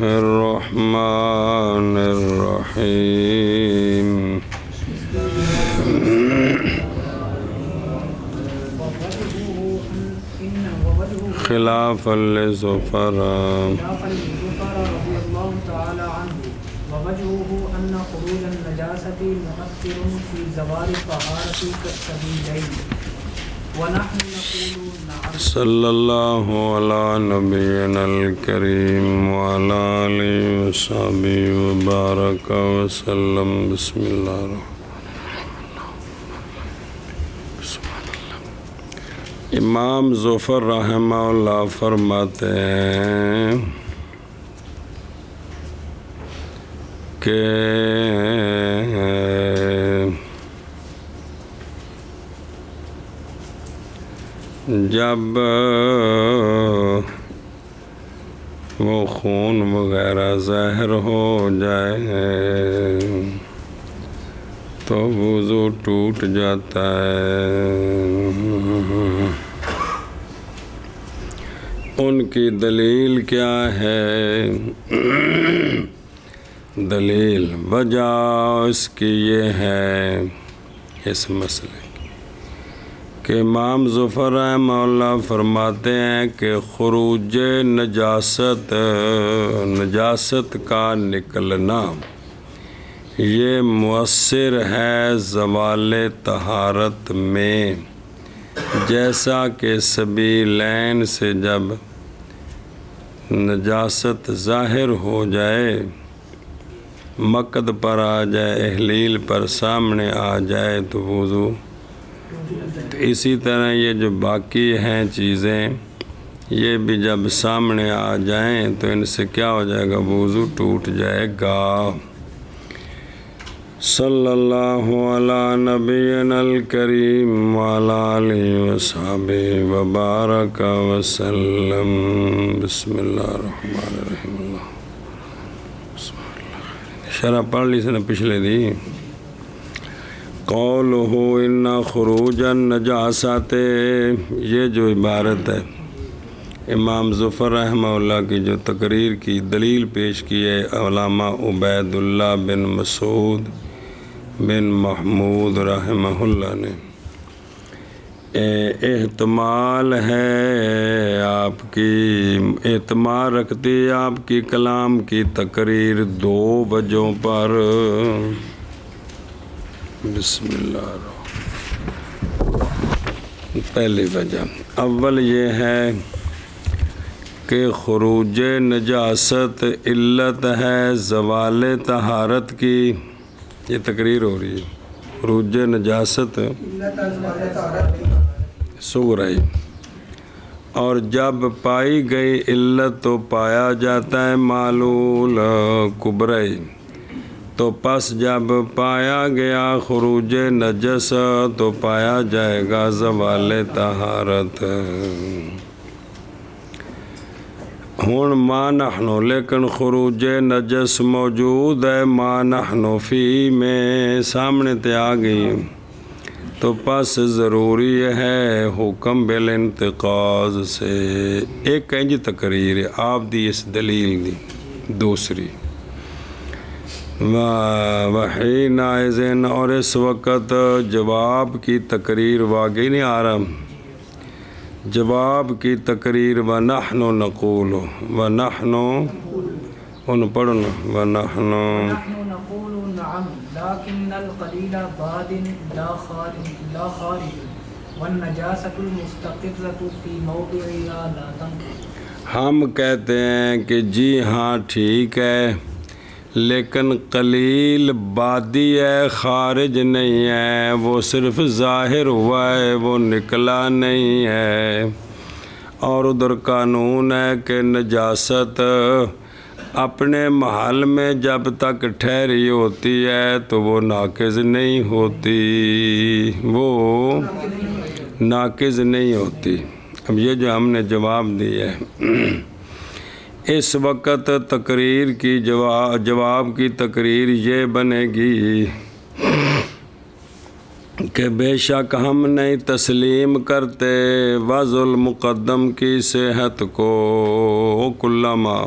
الرحمن الرحيم خلافا لزفر رضي الله تعالى عنه ووجهه أن خروج النجاسة مؤثر في زوال الطهارة كالسبيلين ونحن نقول نعم. صلى الله على نبينا الكريم وعلى آله وصحبه وبارك وسلم. بسم الله الرحمن. امام ظفر رحمہ اللہ فرماتے ہیں کہ جب وہ خون وغیرہ ظاہر ہو جائے تو وضو ٹوٹ جاتا ہے. ان کی دلیل کیا ہے؟ دلیل وجہ اس کی یہ ہے اس مسئلے کی کہ امام ظفر رحمہ اللہ فرماتے ہیں کہ خروج نجاست کا نکلنا یہ مؤثر ہے زوال طہارت میں، جیسا کہ سبیلین سے جب نجاست ظاہر ہو جائے، مقد پر آ جائے، احلیل پر سامنے آ جائے تو وضو. تو اسی طرح یہ جو باقی ہیں چیزیں یہ بھی جب سامنے آ جائیں تو ان سے کیا ہو جائے گا؟ وضو ٹوٹ جائے گا. صلی اللہ علی نبینا الکریم وعلی آلہ وصحبہ وبارک وسلم. بسم اللہ الرحمن الرحیم. شرح پڑھ لی سے نا پچھلے دی. قولہ ان خروج النجاسات، یہ جو عبارت ہے امام ظفر رحمہ اللہ کی جو تقریر کی دلیل پیش کی ہے علامہ عبید اللہ بن مسعود بن محمود رحمہ اللہ نے، احتمال ہے آپ کی، اعتماد رکھتی ہے آپ کی کلام کی تقریر دو وجہوں پر. بسم اللہ الرحمن. پہلی وجہ اول یہ ہے کہ خروج نجاست علت ہے زوال طہارت کی. یہ تقریر ہو رہی ہے خروج نجاست صغری، اور جب پائی گئی علت تو پایا جاتا ہے معلول کبری. تو پس جب پایا گیا خروج نجس تو پایا جائے گا زوال طہارت. ہون ما نحنو، لیکن خروج نجس موجود ہے ما نحنو فی میں، سامنے تے آ گئی، تو پس ضروری ہے حکم بالانتقاض سے. ایک کنج تقریر ہے آپ دی اس دلیل دی. دوسری وحین آئزن، اور اس وقت جواب کی تقریر واقعی نہیں آ رہا، جواب کی تقریر وَنَحْنُ نَقُولُ، وَنَحْنُ ان پڑھنا وَنَحْنُ نقول نعم لكن القليل باد لا خارج والنجاسة المستقرة في موضعها لا تنقض. ہم کہتے ہیں کہ جی ہاں ٹھیک ہے، لیکن قلیل بادی ہے، خارج نہیں ہے، وہ صرف ظاہر ہوا ہے، وہ نکلا نہیں ہے. اور ادھر قانون ہے کہ نجاست اپنے محل میں جب تک ٹھہری ہوتی ہے تو وہ ناقض نہیں ہوتی، وہ ناقض نہیں ہوتی. اب یہ جو ہم نے جواب دی ہے اس وقت تقریر کی جواب کی تقریر یہ بنے گی کہ بے شک ہم نہیں تسلیم کرتے وضع المقدم کی صحت کو، کلما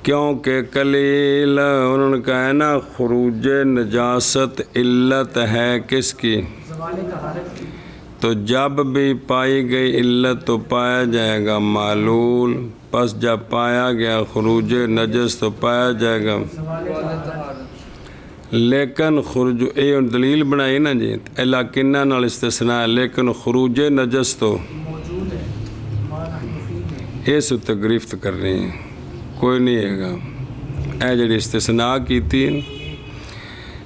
کیونکہ قلیل انہوں نے کہا ہے نا خروج نجاست علت ہے کس کی؟ زوال طہارت کی. تو جب بھی پائی گئی علت تو پایا جائے گا معلول، پس جب پایا گیا خروج نجس تو پایا جائے گا. زوال طہارت. لیکن خروج یہ دلیل بنائی نا جی لیکنہ نال استثناء، لیکن خروج نجس تو موجود ہے ما نحن فی میں. اس اتنے گرفت کرنی ہے، کوئی نہیں ہے گا. اے جڑی استثناء کی تھی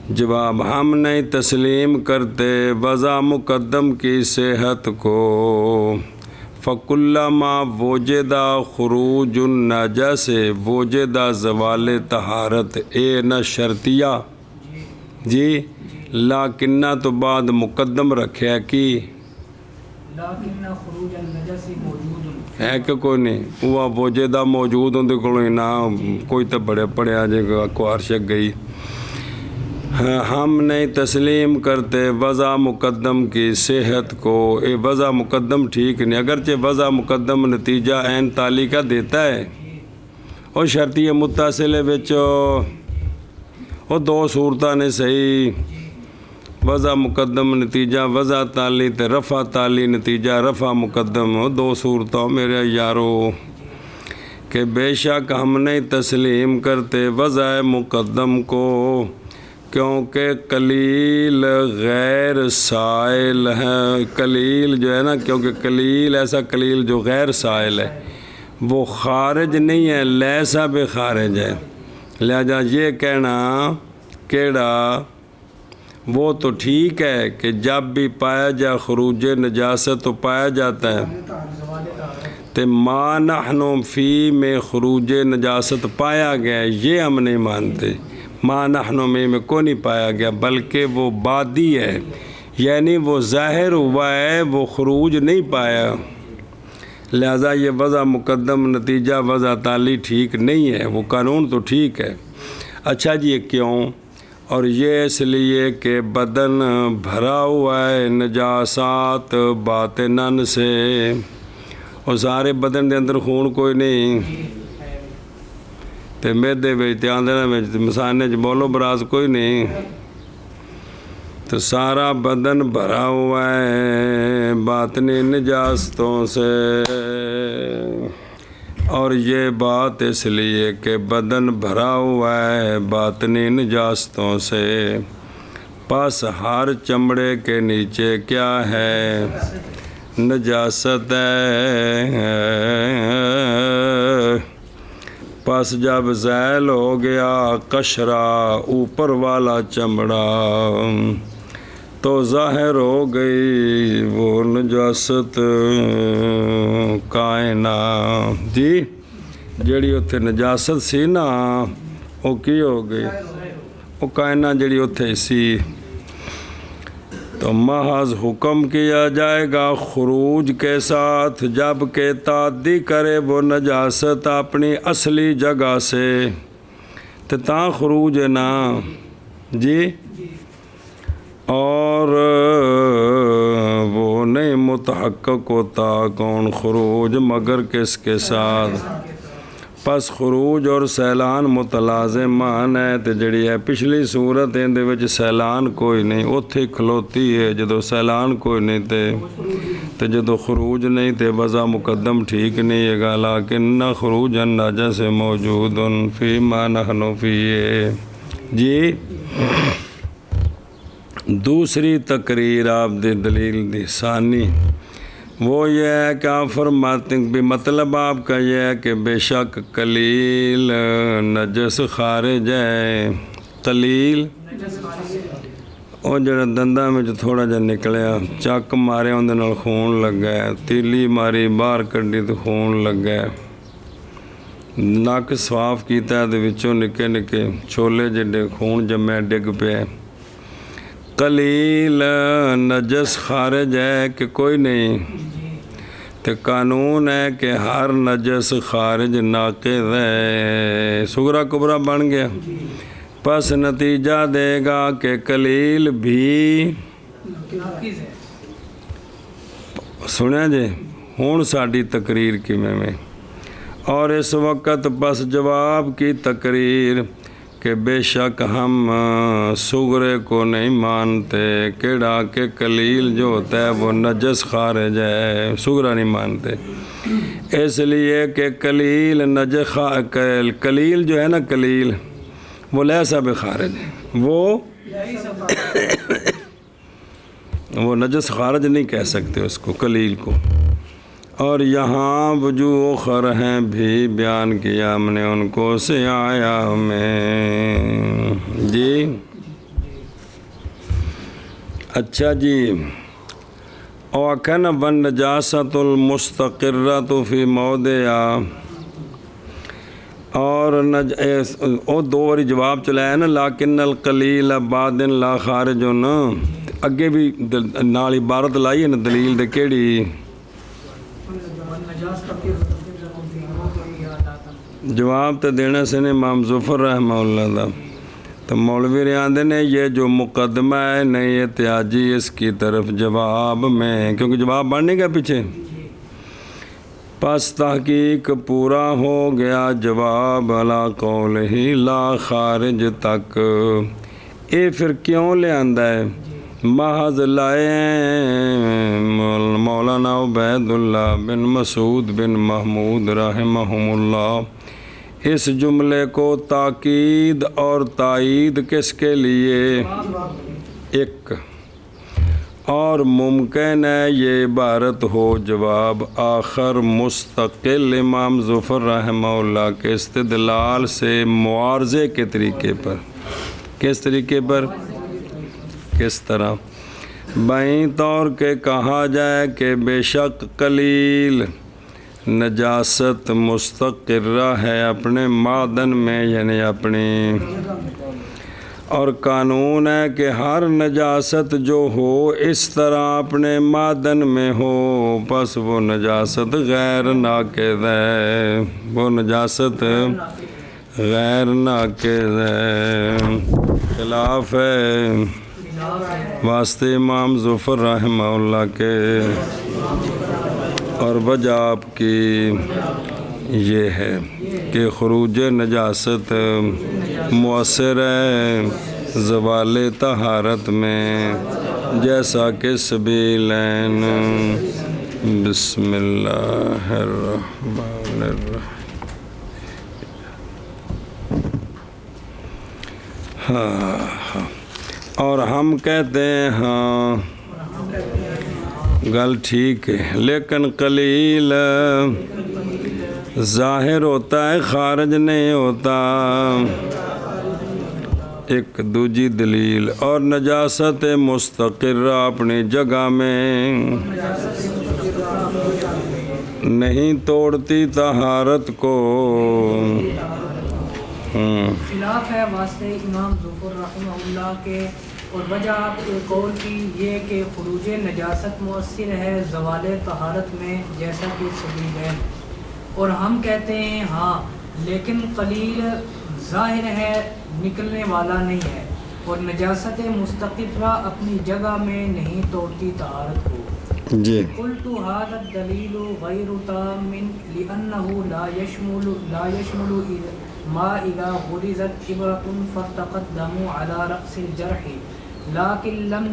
جواب ہم نہیں تسلیم کرتے وضع مقدم کی صحت کو. فَكُلَّمَا وُجِدَ خروج النجس وُجِدَ زوال طہارت. اے نہ شرطیہ جی لیکنہ تو بعد مقدم رکھے کی لیکن خروج النجس موجود ہے کہ کوئی نہیں وہ وجودہ موجود ہوں کوئی نہ کوئی تو بڑے پڑھیا جے کو عرشک گئی. ہم نہیں تسلیم کرتے وضع مقدم کی صحت کو. اے وضع مقدم ٹھیک نہیں، اگرچہ وضع مقدم نتیجہ عین تالی کا دیتا ہے. اور شرطی متصل وچ وہ دو صورتاں نے صحیح، وضع مقدم نتیجہ وضع تالی تے رفع تالی نتیجہ رفع مقدم. وہ دو صورتوں میرے یارو کہ بے شک ہم نہیں تسلیم کرتے وضع مقدم کو، کیونکہ قلیل غیر سائل ہے. قلیل جو ہے نا، کیونکہ قلیل ایسا قلیل جو غیر سائل ہے وہ خارج نہیں ہے، لیسا بے خارج ہے. لہذا یہ کہنا کیڑا وہ تو ٹھیک ہے کہ جب بھی پایا جائے خروج نجاست تو پایا جاتا ہے. زوال طہارت. تو ما نحن فی میں خروج نجاست پایا گیا یہ ہم نہیں مانتے. ما نحن میں کو نہیں پایا گیا بلکہ وہ بادی ہے، یعنی وہ ظاہر ہوا ہے، وہ خروج نہیں پایا. لہذا یہ وضع مقدم نتیجہ وضع تالی ٹھیک نہیں ہے، وہ قانون تو ٹھیک ہے. اچھا جی یہ کیوں؟ اور یہ اس لیے کہ بدن بھرا ہوا ہے نجاسات باطنن سے، اور سارے بدن دے اندر خون کوئی نہیں تے میدے وچ تے آندھرے وچ مسانے چ بولو براز کوئی نہیں، تو سارا بدن بھرا ہوا ہے باطنی نجاستوں سے. اور یہ بات اس لیے کہ بدن بھرا ہوا ہے باطنی نجاستوں سے، پس ہر چمڑے کے نیچے کیا ہے؟ نجاست ہے. پس جب زائل ہو گیا قشرہ اوپر والا چمڑا تو ظاہر ہو گئی وہ نجاست کائنہ. جی جڑی اتھے نجاست سی نا وہ کی ہو گئی؟ وہ کائنہ جڑی اتھے سی. تو محض حکم کیا جائے گا خروج کے ساتھ جب کہ تعدی کرے وہ نجاست اپنی اصلی جگہ سے، تو تا خروج ہے نا جی. اور وہ نہیں متحقق ہوتا کون خروج مگر کس کے ساتھ. پس خروج اور سیلان متلازمان ہے. تو جڑی ہے پچھلی صورت اندے وچ سیلان کوئی نہیں، اتھے کھلوتی ہے. جدو سیلان کوئی نہیں تے جدو خروج نہیں تے وضع مقدم ٹھیک نہیں ہے گا. لیکن خروج النجس موجود فی ما نحن فیہ. جی دوسری تقریر آپ دی دلیل دی ثانی وہ یہ ہے کہ آپ فرماتے ہیں مطلب آپ کا یہ ہے کہ بے شک قلیل نجس خارج ہے. قلیل وہ جڑا دنداں میں جو تھوڑا جا نکلیا، چک مارے اندے نال خون لگ گیا، تیلی ماری باہر کڈی تو خون لگ گیا، نک صاف کیتا ہے دے وچوں نکے نکے چھولے جڑے خون جمے ڈگ پے. قلیل نجس خارج ہے کہ کوئی نہیں؟ تو قانون ہے کہ ہر نجس خارج ناقض ہے. صغرا کبرا بن گیا. پس نتیجہ دے گا کہ قلیل بھی سنیا جی. ہون ساڈی تقریر کیویں میں اور اس وقت بس جواب کی تقریر کہ بے شک ہم صغرے کو نہیں مانتے، کیڑا کہ قلیل جو ہوتا ہے وہ نجس خارج ہے، صغرا نہیں مانتے، اس لیے کہ قلیل قلیل جو ہے نا، قلیل وہ لیسا بخارج ہے، وہ نجس خارج نہیں کہہ سکتے اس کو، قلیل کو۔ اور یہاں وجوہ اخر ہیں بھی بیان کیا ہم نے ان کو سیایا میں جی۔ اچھا جی، اوکن ون نجاست المستقرۃ فی موضعہا، اور دو باری جواب چلایا نا، لیکن القلیل بعد لا خارج، اگے بھی نال عبارت لائی ہے نا دلیل دے کیڑی، جواب تو دینا سے نے امام ظفر رحمہ اللہ دا، تو مولوی ریاندے نے یہ جو مقدمہ ہے نہیں احتیاجی اس کی طرف جواب میں، کیونکہ جواب بڑھنے کا پیچھے، پس تحقیق پورا ہو گیا جواب علی قولہ لا خارج تک۔ اے پھر کیوں لے آندہ ہے؟ محض لائے مولانا عبید اللہ بن مسعود بن محمود رحمہم اللہ اس جملے کو تاکید اور تائید کس کے لیے؟ ایک، اور ممکن ہے یہ عبارت ہو جواب آخر مستقل امام ظفر رحمہ اللہ کے استدلال سے معارضے کے طریقے پر۔ کس طریقے پر؟ کس طرح؟ بائیں طور کے کہا جائے کہ بے شک قلیل نجاست مستقرہ ہے اپنے معدن میں، یعنی اپنی، اور قانون ہے کہ ہر نجاست جو ہو اس طرح اپنے معدن میں ہو، پس وہ نجاست غیر ناقض ہے، وہ نجاست غیر ناقض ہے، خلاف ہے واسطے امام ظفر رحمہ اللہ کے، اور وجہ آپ کی یہ ہے کہ خروج نجاست مؤثر ہے زوال طہارت میں، جیسا کہ سبیلین۔ بسم اللہ الرحمن الرحیم۔ ہاں، اور ہم کہتے ہیں ہاں گل ٹھیک ہے، لیکن قلیل ظاہر ہوتا ہے خارج نہیں ہوتا۔ ایک دوجی دلیل، اور نجاست مستقرہ اپنی جگہ میں نہیں توڑتی طہارت کو۔ خلاف ہے واسطے امام ظفر رحمہ اللہ کے، اور وجہ آپ کے قول کی یہ کہ خروج نجاست مؤثر ہے زوال طہارت میں، جیسا کہ سبیل ہے، اور ہم کہتے ہیں ہاں، لیکن قلیل ظاہر ہے نکلنے والا نہیں ہے، اور نجاست مستقرہ اپنی جگہ میں نہیں توڑتی طہارت کو۔ جی، قلت هذا الدلیل غیر تام لأنه لا يشمل ما اذا غرزت ابرة فارتقت دم على رأس الجرح لكن لم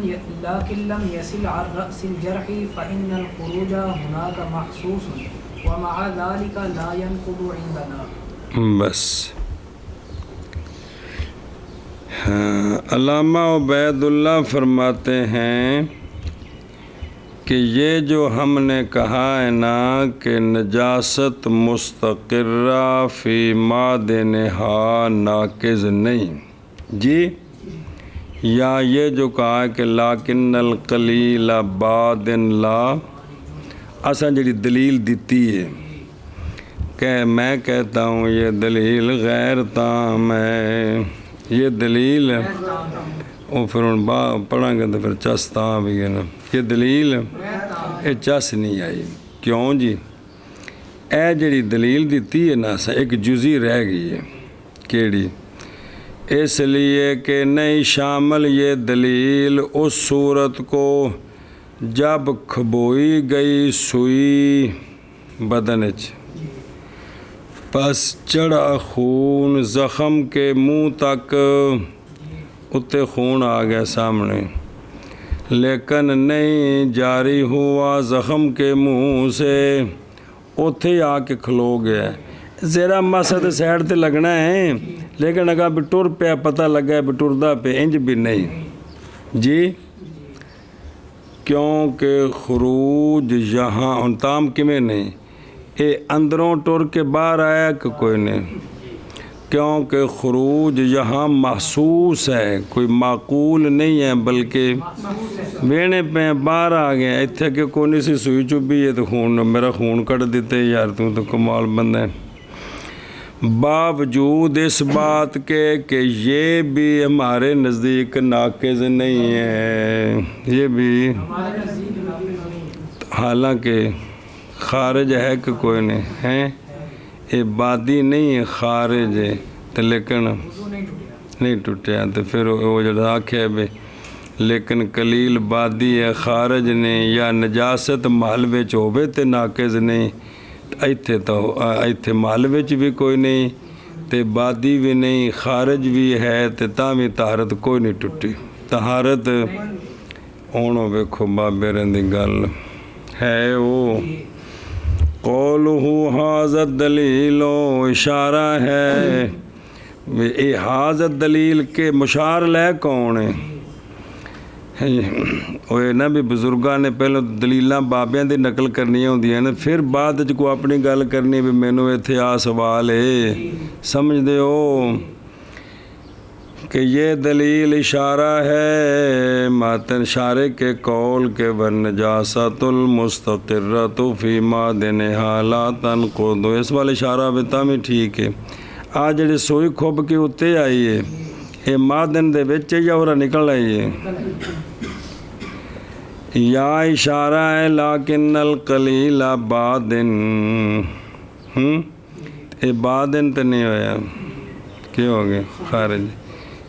يصل على رأس الجرح فإن الخروج هناك محسوس ومع ذلك لا ينقض عندنا۔ بس علامہ عبید اللہ فرماتے ہیں کہ یہ جو ہم نے کہا ہے نا کہ نجاست مستقرہ فی معدنہا ناقض نہیں جی، یا یہ جو کہا ہے کہ لیکن القلیل بعدن لا، اصلا جڑی دلیل دیتی ہے کہ میں کہتا ہوں یہ دلیل غیر تام ہے، یہ دلیل وہ پھر پڑھیں گے تو پھر چس تاں بھی ہے نا، یہ دلیل یہ چس نہیں آئی۔ کیوں جی؟ اے جڑی دلیل دیتی ہے نا ایک جزی رہ گئی ہے، کیڑی؟ اس لیے کہ نہیں شامل یہ دلیل اس صورت کو جب کھبوئی گئی سوئی بدن پس چڑھا خون زخم کے منہ تک، اتنے خون آ گیا سامنے، لیکن نہیں جاری ہوا زخم کے منہ سے، اتھے آ کے کھلو گیا۔ زیرہ مقصد سائڈ تے لگنا ہے، لیکن اگر بھی ٹر پیا پتہ لگا ہے بھی ٹردہ پہ انج بھی نہیں جی، کیونکہ خروج یہاں انتام کمیں نہیں، اے اندروں ٹر کے باہر آیا کہ کوئی نہیں، کیونکہ خروج یہاں محسوس ہے، کوئی معقول نہیں ہے، بلکہ وینے پہ باہر آ گیا۔ اتھے کہ کونی سی سوئی چوبی ہے تو خون میرا خون کٹ دیتے یار، تو کمال بندہ ہے۔ باوجود اس بات کے کہ یہ بھی ہمارے نزدیک ناقص نہیں ہے، یہ بھی حالانکہ خارج ہے کہ کوئی نہیں ہے، عبادی نہیں ہے، خارج ہے، تو لیکن نہیں ٹوٹیا، تو پھر وہ جو آکھے بھی لیکن قلیل بادی ہے، خارج نہیں، یا نجاست محل وچ ہووے تے ناقص نہیں، ایتھے محل وچ بھی کوئی نہیں، تے بادی بھی نہیں، خارج بھی ہے، تے تاں طہارت کوئی نہیں ٹوٹی۔ طہارت ہونوں ویکھو بابے رہن دی گل ہے، وہ قولہ حاضر دلیل اشارہ ہے، اے حاضر دلیل کے مشار لے کون ہے؟ وہ نا بھی بزرگاں نے پہلے دلیلاں بابیاں دی نقل کرنی ہوندی ہیں نا، پھر بعد وچ کو اپنی گل کرنی بھی مینوں ایتھے آ سوال ہے، سمجھ دے ہو کہ یہ دلیل اشارہ ہے ماتن اشارے کے قول کے والنجاست المستقرۃ فی معدنھا لا تنقض، اس والے اشارہ بھی تاں بھی ٹھیک ہے۔ آ جڑی سوئی کھب کے اتتے آئی ہے، یہ معدن دے وچ یا ہورا نکل آئی ہے، یا اشارہ ہے لیکن القلیل بادن، اے بادن تو نہیں ہویا، کیا ہو گیا خارج،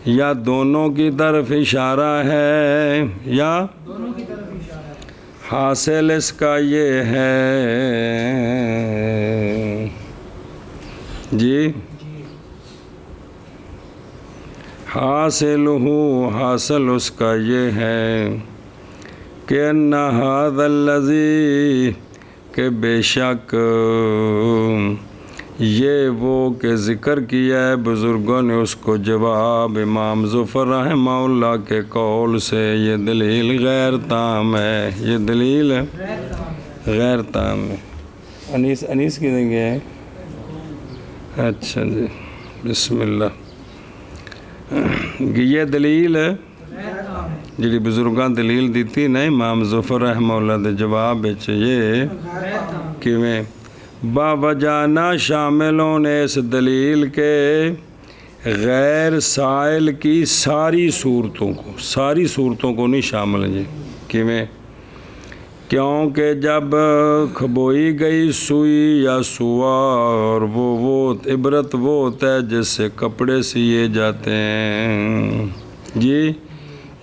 یا دونوں کی طرف اشارہ ہے، یا حاصل اس کا یہ ہے جی، حاصل اس کا یہ ہے کہ ان ھذا الذی، کہ بے شک یہ وہ کہ ذکر کیا ہے بزرگوں نے اس کو جواب امام ظفر رحمہ اللہ کے قول سے، یہ دلیل غیر تام ہے، یہ دلیل غیر تام ہے۔ انیس کی دیں گے؟ اچھا جی، بسم اللہ۔ یہ دلیل جڑی بزرگاں دلیل دیتی نا امام ظفر رحمہ اللہ دے جواب بچ، یہ کیویں باوجہ نہ شاملوں نے اس دلیل کے غیر سائل کی ساری صورتوں کو نہیں شامل جی، کیویں؟ کیونکہ جب کھبوئی گئی سوئی یا سوار، وہ عبرت وہ ہوتا ہے جس سے کپڑے سیے جاتے ہیں جی،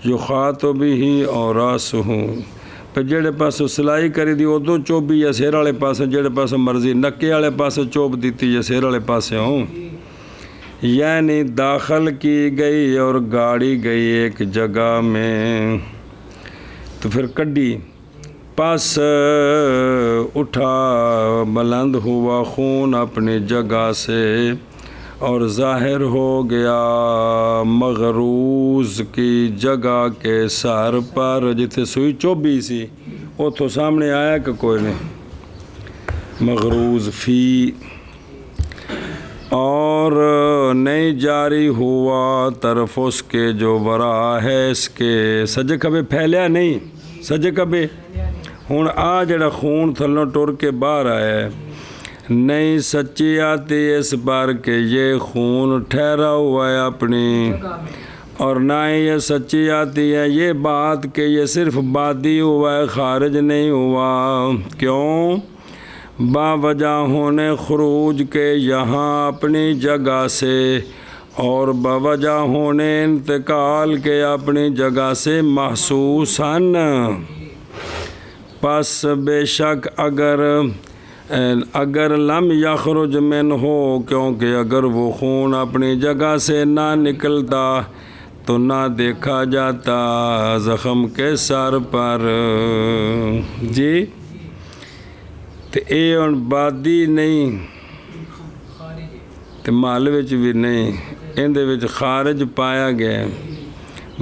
یخاطبہ اور راسہ، پہ جڑے پاس سلائی کری دی ادو چوبی یا سیر والے پاس، جڑے پاس مرضی نکے والے پاس چوب دیتی یا سیر والے پاس ہوں، یعنی داخل کی گئی اور گاڑی گئی ایک جگہ میں، تو پھر کڈی پس اٹھا بلند ہوا خون اپنی جگہ سے اور ظاہر ہو گیا مغروز کی جگہ کے سر پر، جتھے سوئی چوبی سی اتھوں سامنے آیا کہ کوئی نہیں، مغروز فی، اور نہیں جاری ہوا طرف اس کے جو ورا ہے اس کے، سجے کبھی پھیلیا نہیں، سجے کبھی ہوں آ جڑا خون تھلوں ٹر کے باہر آیا ہے، نہیں سچی آتی اس بار کہ یہ خون ٹھہرا ہوا ہے اپنی، اور نہ ہی یہ سچی آتی ہے یہ بات کہ یہ صرف بادی ہوا ہے، خارج نہیں ہوا، کیوں؟ باوجہ ہونے خروج کے یہاں اپنی جگہ سے، اور باوجہ ہونے انتقال کے اپنی جگہ سے محسوساً، پس بے شک اگر اگر لم یخرج من ہو، کیونکہ اگر وہ خون اپنی جگہ سے نہ نکلتا تو نہ دیکھا جاتا زخم کے سر پر جی۔ تو یہ ہوں بادی نہیں تو محل وچ بھی نہیں، اندے وچ خارج پایا گیا،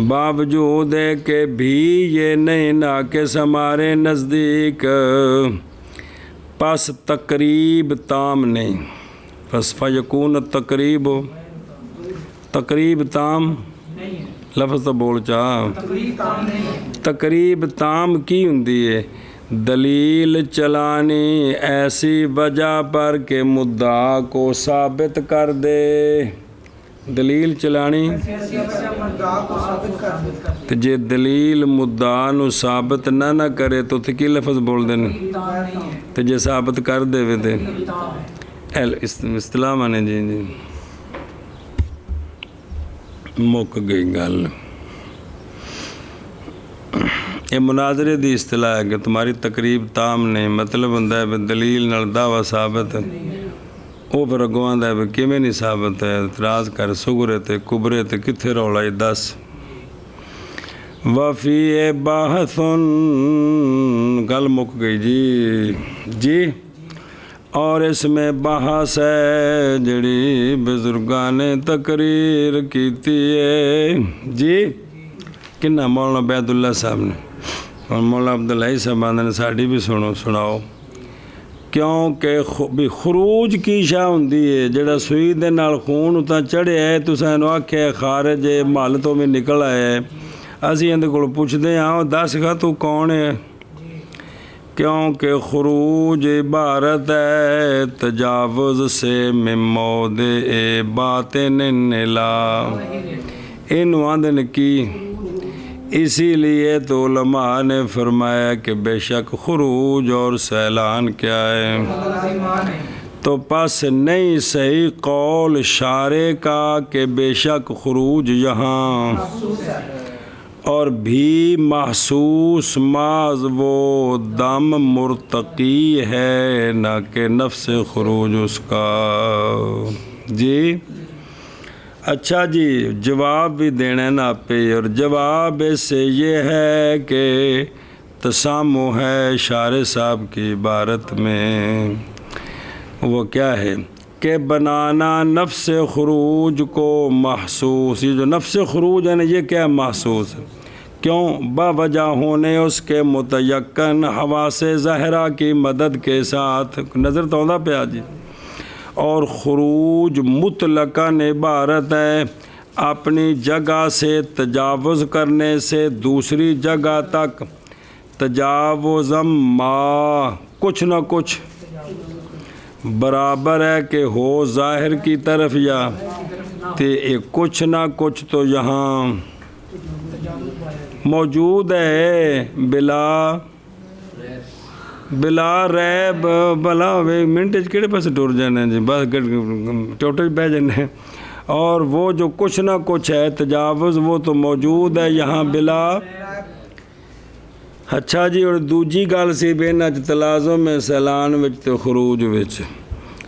باوجود ہے کہ بھی یہ نہیں ناقص ہمارے نزدیک، پس تقریب تام نہیں، پس فیکون تقریب تام لفظ تو بول چاہ تقریب تام کی ہوندی ہے؟ دلیل چلانی ایسی وجہ پر کہ مدعا کو ثابت کر دے، دلیل چلانی تو جے دلیل مدعا نو ثابت نہ کرے تو کی لفظ بول دینے، تو جے ثابت کر دے وے دے اصطلاح مانے جی مک گئی گل۔ یہ مناظرے دی اصطلاح ہے کہ تمہاری تقریب تام نہیں، مطلب ہوندہ ہے دلیل نال دعویٰ ثابت ہے، وہ پھر اگوں آندہ ہے کیویں نہیں ثابت ہے، اعتراض کر سگرے تے کبرے تے کتھے رولا ہے دس۔ وفی باحثن گل مک گئی جی، اور اس میں بحث ہے جڑی بزرگاں نے تقریر کیتی ہے جی، کنہ مولانا عبید اللہ صاحب نے اور مولانا عبداللہ صاحب نے ساڑھی بھی سناؤ، کیونکہ بھی خروج کی شاہ ہوندی ہے جڑا سوئی دے نال خون اتنا چڑھے ہے تو سانو آکھے خارج محل تو میں نکل آئے، اسی اندے کو پوچھتے ہیں دس گا تو کون ہے؟ کیونکہ خروج عبارت ہے تجاوز سے من موضع باطن الا، انو آندن کی، اسی لیے تو علماء نے فرمایا کہ بے شک خروج اور سیلان کیا ہے، تو پس نہیں صحیح قول شارع کا کہ بے شک خروج یہاں اور بھی محسوس محض وہ دم مرتقی ہے نہ کہ نفس خروج اس کا جی۔ اچھا جی، جواب بھی دینا ہے نا پہ، اور جواب اس سے یہ ہے کہ تسامح ہے شارع صاحب کی عبارت میں، وہ کیا ہے کہ بنانا نفس خروج کو محسوس، یہ جو نفس خروج ہے نا یہ کیا محسوس ہے، کیوں؟ باوجہ ہونے اس کے متیقن حواس ظاہرہ کی مدد کے ساتھ، نظر تو آندا پیا جی، اور خروج مطلقاً عبارت ہے اپنی جگہ سے تجاوز کرنے سے دوسری جگہ تک، تجاوزم ما کچھ نہ کچھ برابر ہے کہ ہو ظاہر کی طرف یا تے کچھ نہ کچھ تو یہاں موجود ہے بلا ریب بلا منٹ کہڑے پاس ٹر جانے جی، بس ٹوٹے بہ جانے، اور وہ جو کچھ نہ کچھ ہے تجاوز وہ تو موجود ہے یہاں بلا۔ اچھا جی، اور دوجی گل سی بین اچ تلازم میں سیلان وچ تے خروج وچ،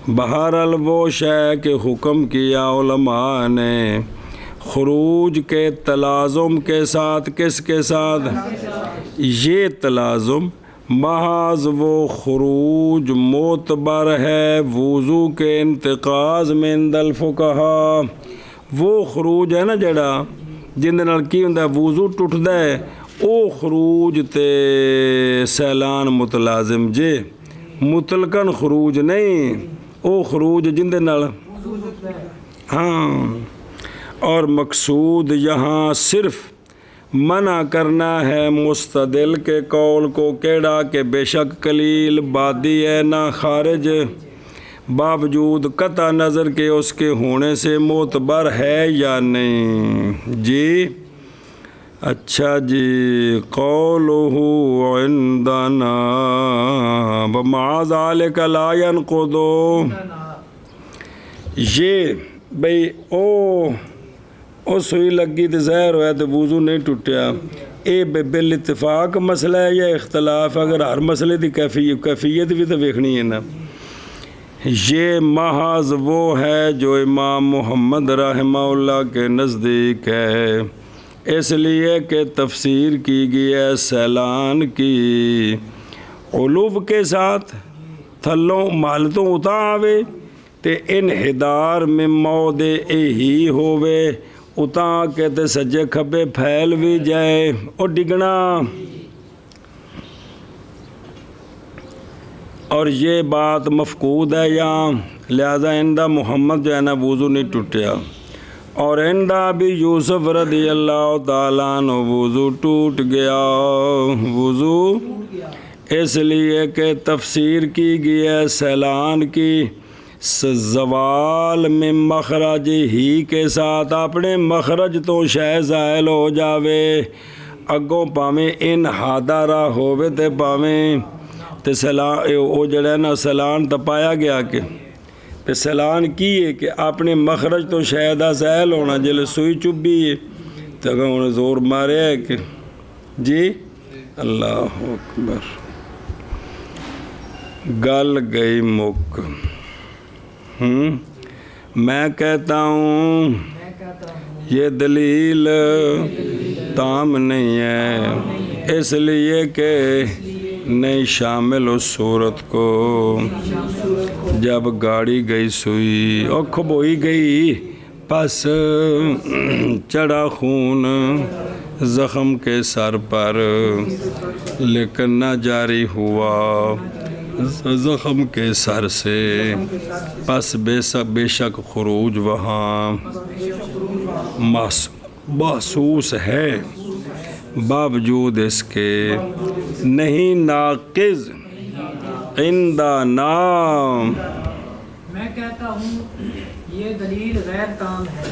بہرحال وہ شے کہ حکم کیا علماء نے خروج کے تلازم کے ساتھ، کس کے ساتھ؟ یہ تلازم محض وہ خروج معتبر ہے وضو کے انتقاض میں عند الفقہاء، وہ خروج ہے نا جڑا جن دے نال کی ہوندا وضو ٹوٹدا ہے، او خروج تے سیلان متلازم جے، مطلقاً خروج نہیں، او خروج جن دے نال ہاں، اور مقصود یہاں صرف منع کرنا ہے مستدل کے قول کو، کیڑا کہ بے شک قلیل بادی ہے نہ خارج، باوجود قطع نظر کے اس کے ہونے سے معتبر ہے یا نہیں جی۔ اچھا جی، قولہ عندنا ومع ذلک لا ينقض، یہ بھئی او سوئی لگی تو زہر ہویا تو وضو نہیں ٹوٹیا، اے بالاتفاق مسئلہ ہے یا اختلاف؟ اگر ہر مسئلے دی کیفیت بھی تو ویکھنی ہے نا، یہ محض وہ ہے جو امام محمد رحمہ اللہ کے نزدیک ہے، اس لیے کہ تفسیر کی گئی ہے سیلان کی علو کے ساتھ، تھلوں مالتوں اتا آوے تے انحدار میں مود ہی ہووے، اتا کے تے سجے کھبے پھیل بھی جائے اور ڈگنا۔ اور یہ بات مفقود ہے یہاں، لہذا اندہ محمد جو ہے نا وضو نہیں ٹوٹیا، اور اندہ بھی یوسف رضی اللہ تعالیٰ عنہ وضو ٹوٹ گیا۔ وضو اس لیے کہ تفسیر کی گئی ہے سیلان کی زوال میں مخرج ہی کے ساتھ، اپنے مخرج تو شے زائل ہو جاوے، اگوں پاویں ان حادارہ ہووے تے پاویں تے سیلان او جڑا نا سیلان تپایا گیا کہ تے سیلان کی ہے کہ اپنے مخرج تو شاید زائل ہونا، جلے سوئی چبھی ہے تو اگر انہیں زور مارے ہے کہ جی اللہ اکبر، گل گئی مک۔ میں کہتا ہوں یہ دلیل تام نہیں ہے، اس لیے کہ نہیں شامل اس صورت کو۔ جب گاڑی گئی سوئی اور کھبوئی گئی، پس چڑھا خون زخم کے سر پر، لیکن نہ جاری ہوا زخم کے سر سے، پس بے شک خروج وہاں محسوس ہے، باوجود اس کے نہیں ناقض عندہ نام۔ میں کہتا ہوں یہ دلیل غیر تام ہے،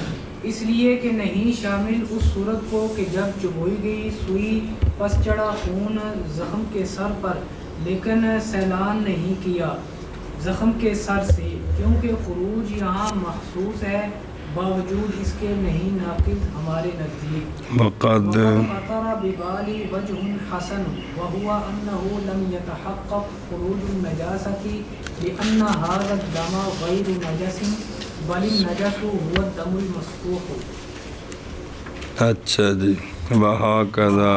اس لیے کہ نہیں شامل اس صورت کو کہ جب چبوئی گئی سوئی، پس چڑھا خون زخم کے سر پر، لیکن سیلان نہیں کیا زخم کے سر سے، کیونکہ خروج یہاں محسوس ہے، باوجود اس کے نہیں ناقض ہمارے نزدیک۔ وقد خطر ببالی وجہ حسن وهو انه لم يتحقق خروج النجاسة لأن هذا الدم غير نجس بل النجس هو الدم المسفوح۔ اچھا جی، وہکذا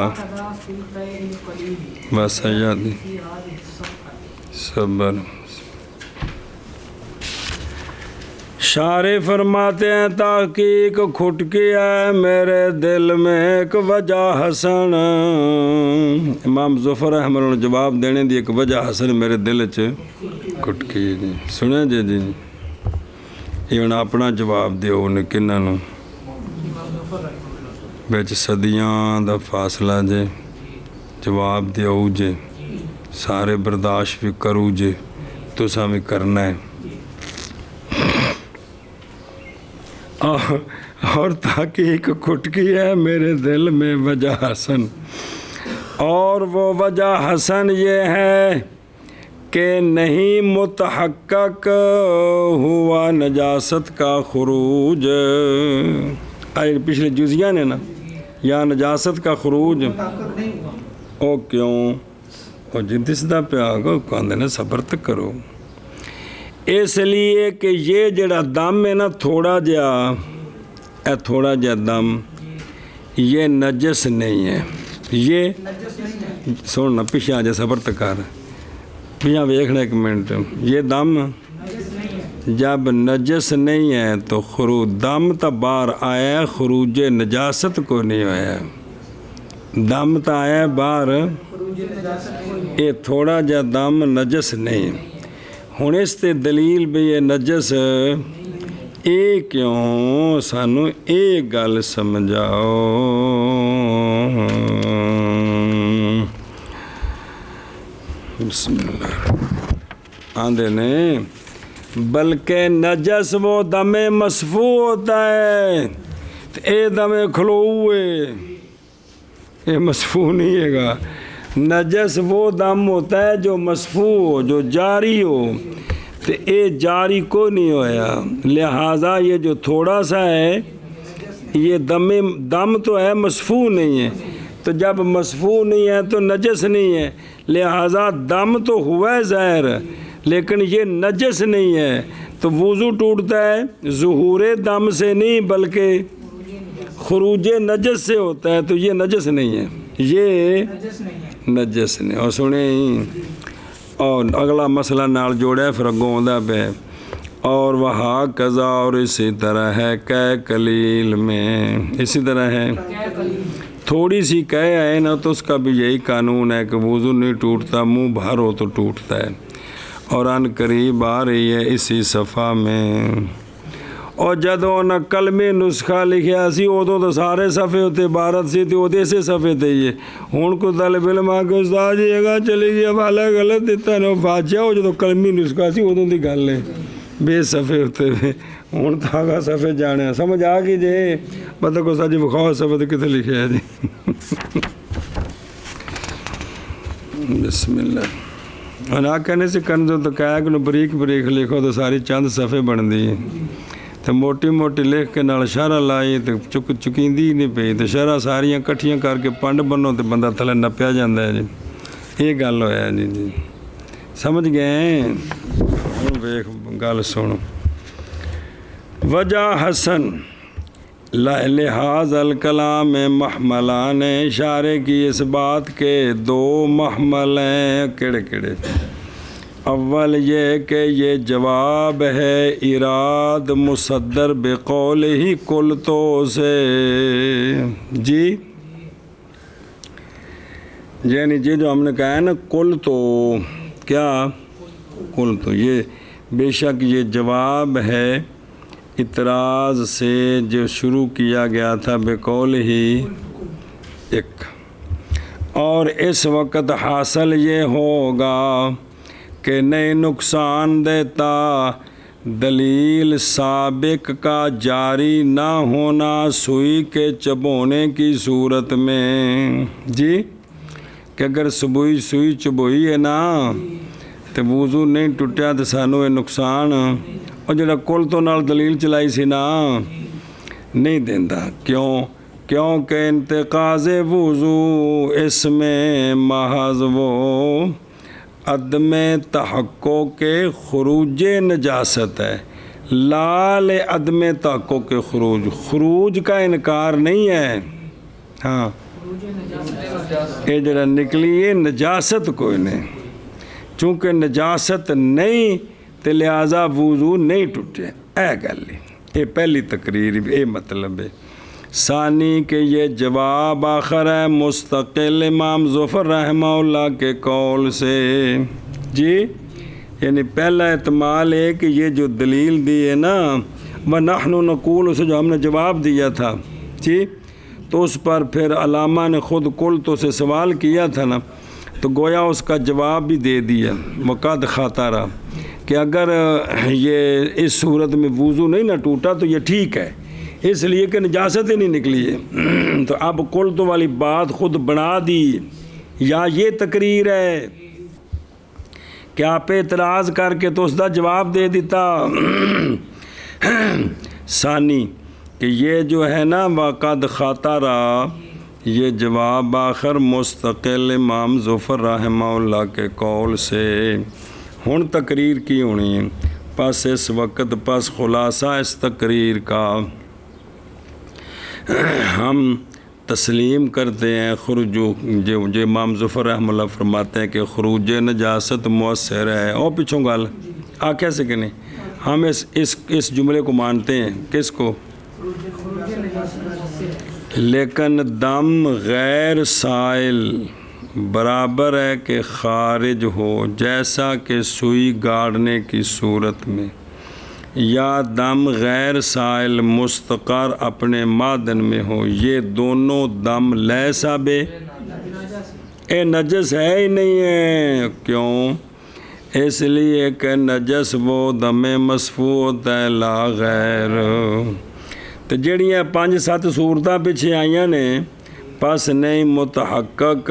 وسیدی صبر۔ شارح فرماتے ہیں تحقیق کھٹکی ہے میرے دل میں ایک وجہ حسن، امام ظفر احمد نے جواب دینے دی ایک وجہ حسن میرے دل چ کھٹکی جی، سنیں جی جی یہ انہیں اپنا جواب دیو انہیں کنہ نو بیچ صدیاں دا فاصلہ جے، جواب دیو جے، سارے برداشت بھی کرو جے، تو سامی کرنا ہے۔ اور تحقیق کھٹکی ہے میرے دل میں وجہ حسن، اور وہ وجہ حسن یہ ہے کہ نہیں متحقق ہوا نجاست کا خروج، پچھلے جزیہ نے نا یا نجاست کا خروج، او کیوں او جدس دا پہ آگا کاندے نا صبر تک کرو، اس لیے کہ یہ جڑا دم ہے نا تھوڑا جا دم یہ نجس نہیں ہے، یہ سننا پیچھے آجا صبر تک کر پیچھے ویکھنا ایک منٹ، یہ دم جب نجس نہیں ہے تو دم تا باہر آیا، خروج نجاست کو نہیں آیا، دم تا آیا باہر، یہ تھوڑا جا دم نجس نہیں۔ ہن اس تے دلیل بھی یہ نجس اے کیوں، سانو اے گل سمجھاؤ۔ بسم اللہ آندے نے بلکہ نجس وہ دم مصفوع ہوتا ہے، اے دم کھلوئے یہ مصفوع نہیں ہے گا، نجس وہ دم ہوتا ہے جو مصفوع ہو، جو جاری ہو، تو اے جاری کو نہیں ہویا، لہٰذا یہ جو تھوڑا سا ہے یہ دم تو ہے مصفوع نہیں ہے، تو جب مصفوع نہیں ہے تو نجس نہیں ہے، لہٰذا دم تو ہوا ہے ظاہر، لیکن یہ نجس نہیں ہے، تو وضو ٹوٹتا ہے ظہور دم سے نہیں بلکہ خروج نجس سے ہوتا ہے، تو یہ نجس نہیں ہے، یہ نجس نہیں۔ اور سنیں اور اگلا مسئلہ نال جوڑا ہے، پھر اگوں آندا پہ اور وہاں قضا، اور اسی طرح ہے کہ قلیل میں، اسی طرح ہے تھوڑی سی کہہ آئے نا تو اس کا بھی یہی قانون ہے کہ وضو نہیں ٹوٹتا، منہ بھر ہو تو ٹوٹتا ہے۔ اور ان قریب آ رہی ہے اسی صفحہ میں، اور جدوں نہ کلمے نسخہ لکھیا سی ادوں تو سارے صفحے اتنے عبارت سی تے وہ اسی صفحے تے ہی ہے۔ ہوں کوئی طالب علم آ کے استاد جی جگہ چلی گئی حوالہ غلط دیتا ہے بادشاہ، وہ جدوں کلمی نسخہ سی ادوں دی گل ہے، بے صفحے ہوتے ہوئے ہوں تو آگا صفحے جانے سمجھ آ گئی جی، مطلب کو جی بخواہ صفحے تو کتنے لکھے ہے جی۔ بسم اللہ۔ اور نہ کہنے سے کنزوں تو کہا کہ بریک بریک لکھو تو ساری چند صفحے بن دی، تو موٹی موٹی لکھ کے نال شرح لائی تو چکیندی ہی نہیں پئی، تو شرح ساریاں کٹھیاں کر کے پنڈ بنو تو بندہ تھلے نپیا جاندہ ہے جی، یہ گل ہویا جی۔ جی سمجھ گئے؟ ہوں ویخ گل سنو، وجہ حسن لحاظ الکلام محملان نے اشارے کی اس بات کے دو محمل ہیں، کڑے کڑے؟ اول یہ کہ یہ جواب ہے اراد مصدر بقول ہی کل تو سے، جی یعنی جی جو ہم نے کہا ہے نا کل تو، کیا کل تو، یہ بے شک یہ جواب ہے اعتراض سے جو شروع کیا گیا تھا بقول ہی ایک، اور اس وقت حاصل یہ ہوگا کہ نئے نقصان دیتا دلیل سابق کا جاری نہ ہونا سوئی کے چبونے کی صورت میں، جی کہ اگر سوئی چبوئی ہے نا تو وضو نہیں ٹوٹیا تو سانو یہ نقصان، اور جڑا کل تو نال دلیل چلائی سی نا نہیں دیندا، کیونکہ انتقاض وضو اس میں محض وہ عدم تحقق کے خروج نجاست ہے، لال عدم تحقق کے خروج کا انکار نہیں ہے، ہاں یہ جڑا نکلی ہے نجاست کوئی نہیں، چونکہ نجاست نہیں تو لہٰذا وضو نہیں ٹوٹے، اے گل یہ پہلی تقریر یہ مطلب ہے۔ ثانی کہ یہ جواب آخر ہے مستقل امام ظفر رحمہ اللہ کے قول سے، جی یعنی پہلا احتمال ہے کہ یہ جو دلیل دی ہے نا وَنَحْنُ نَقُولُ اسے جو ہم نے جواب دیا تھا، جی تو اس پر پھر علامہ نے خود کل تو سے سوال کیا تھا نا، تو گویا اس کا جواب بھی دے دیا وقد خاطرہ کہ اگر یہ اس صورت میں وضو نہیں نہ ٹوٹا تو یہ ٹھیک ہے، اس لیے کہ نجاست ہی نہیں نکلی ہے، تو اب کل تو والی بات خود بنا دی، یا یہ تقریر ہے کہ آپ اعتراض کر کے تو اس کا جواب دے دیتا۔ ثانی کہ یہ جو ہے نا وقد خاطرہ یہ جواب آخر مستقل امام ظفر رحمہ اللہ کے قول سے، ہن تقریر کی ہونی ہے، پس اس وقت پس خلاصہ اس تقریر کا ہم تسلیم کرتے ہیں جو امام ظفر رحمہ اللہ فرماتے ہیں کہ خروج نجاست مؤثر ہے، اور پیچھوں گل آکھے سے کہ نہیں، ہم اس جملے کو مانتے ہیں، کس کو؟ لیکن دم غیر سائل برابر ہے کہ خارج ہو، جیسا کہ سوئی گاڑنے کی صورت میں، یا دم غیر سائل مستقر اپنے معدن میں ہو، یہ دونوں دم لیسا بے اے نجس ہے ہی نہیں ہے، کیوں؟ اس لیے کہ نجس وہ دم مسفوع ہوتا ہے لا غیر، تو جڑیاں 5-7 صورتاں پیچھے آئیاں نے پس نہیں متحقق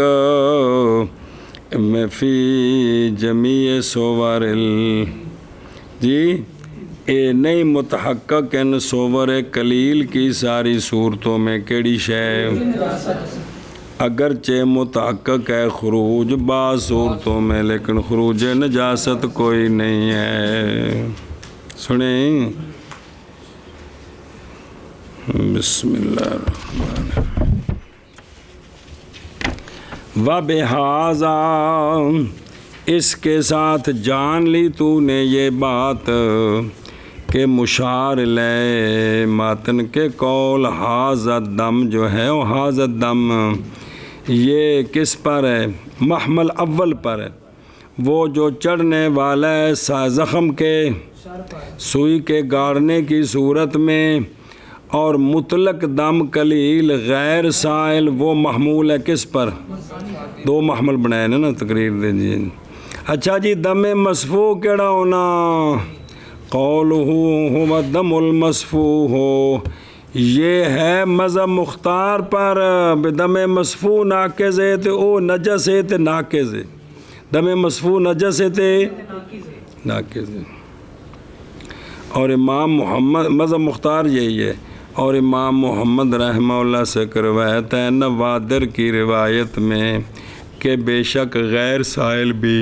میں فی جمیع صور جی اے نہیں متحقق ان صور قلیل کی ساری صورتوں میں کیڑی شے اگرچہ متحقق ہے خروج بعض صورتوں میں، لیکن خروج نجاست کوئی نہیں ہے۔ سنیں، بسم اللہ الرحمن الرحیم۔ وَبِهَذَا، اس کے ساتھ جان لی تو نے یہ بات کہ مشار لے ماتن کے قول حاضر دم جو ہے وہ حاضر دم یہ کس پر ہے؟ محمل اول پر ہے، وہ جو چڑھنے والا ہے زخم کے سوئی کے گاڑنے کی صورت میں، اور مطلق دم قلیل غیر سائل وہ محمول ہے کس پر؟ دو محمل بنائے نا تقریر دے جی۔ اچھا جی، دم مصفوح کیڑا ہونا؟ قولہ ہوا دم المصفوح ہو، یہ ہے مذہب مختار پر دم مصفوح ناقض ہے تو او نجس ہے تو ناقض ہے، دم مصفوح نجس ہے تو ناقض ہے۔ اور امام محمد مذہب مختار یہی ہے، اور امام محمد رحمہ اللہ سے روایت ہے نوادر کی روایت میں کہ بے شک غیر سائل بھی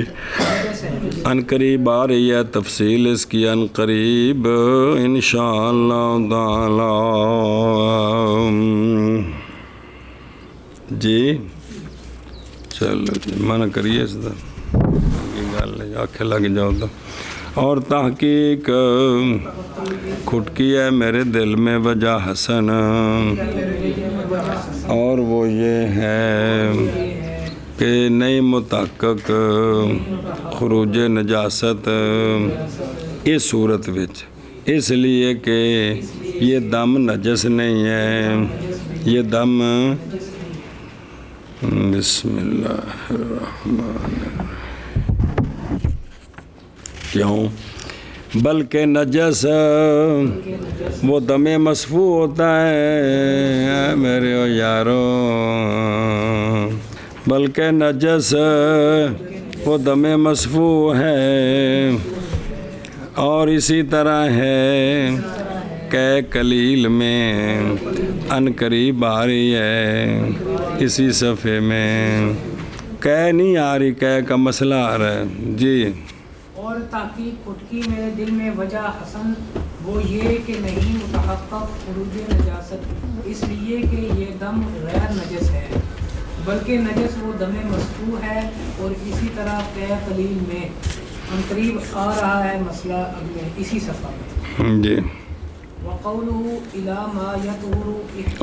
عنقریب آ رہی ہے، تفصیل اس کی عنقریب انشاءاللہ تعالی۔ جی چلو جی، منع کریے اس دا گل آنکھیں لگ جاؤ تو۔ اور تحقیق کھٹکی ہے میرے دل میں وجہ حسن، اور وہ یہ ہے کہ نہیں متحقق خروج نجاست اس صورت وچ، اس لیے کہ یہ دم نجس نہیں ہے، یہ دم بسم اللہ الرحمن الرحیم کیوں؟ بلکہ نجس وہ دم مصفوح ہوتا ہے میرے یارو، بلکہ نجس وہ دم مصفوح ہے، اور اسی طرح ہے کہ قلیل میں عنقریب آ رہی ہے، اسی صفحے میں کہ نہیں آ رہی، کہ کا مسئلہ آ رہا ہے جی۔ اور تحقیق کھٹکی میرے دل میں وجہ حسن وہ یہ کہ نہیں متحقق خروج نجاست، اس لیے کہ یہ دم غیر نجس ہے، بلکہ نجس وہ دم مصفوح ہے، اور اسی طرح کہ قلیل میں عنقریب آ رہا ہے مسئلہ اگلے اسی صفحہ میں جی۔ وقولہ الی ما یطہر،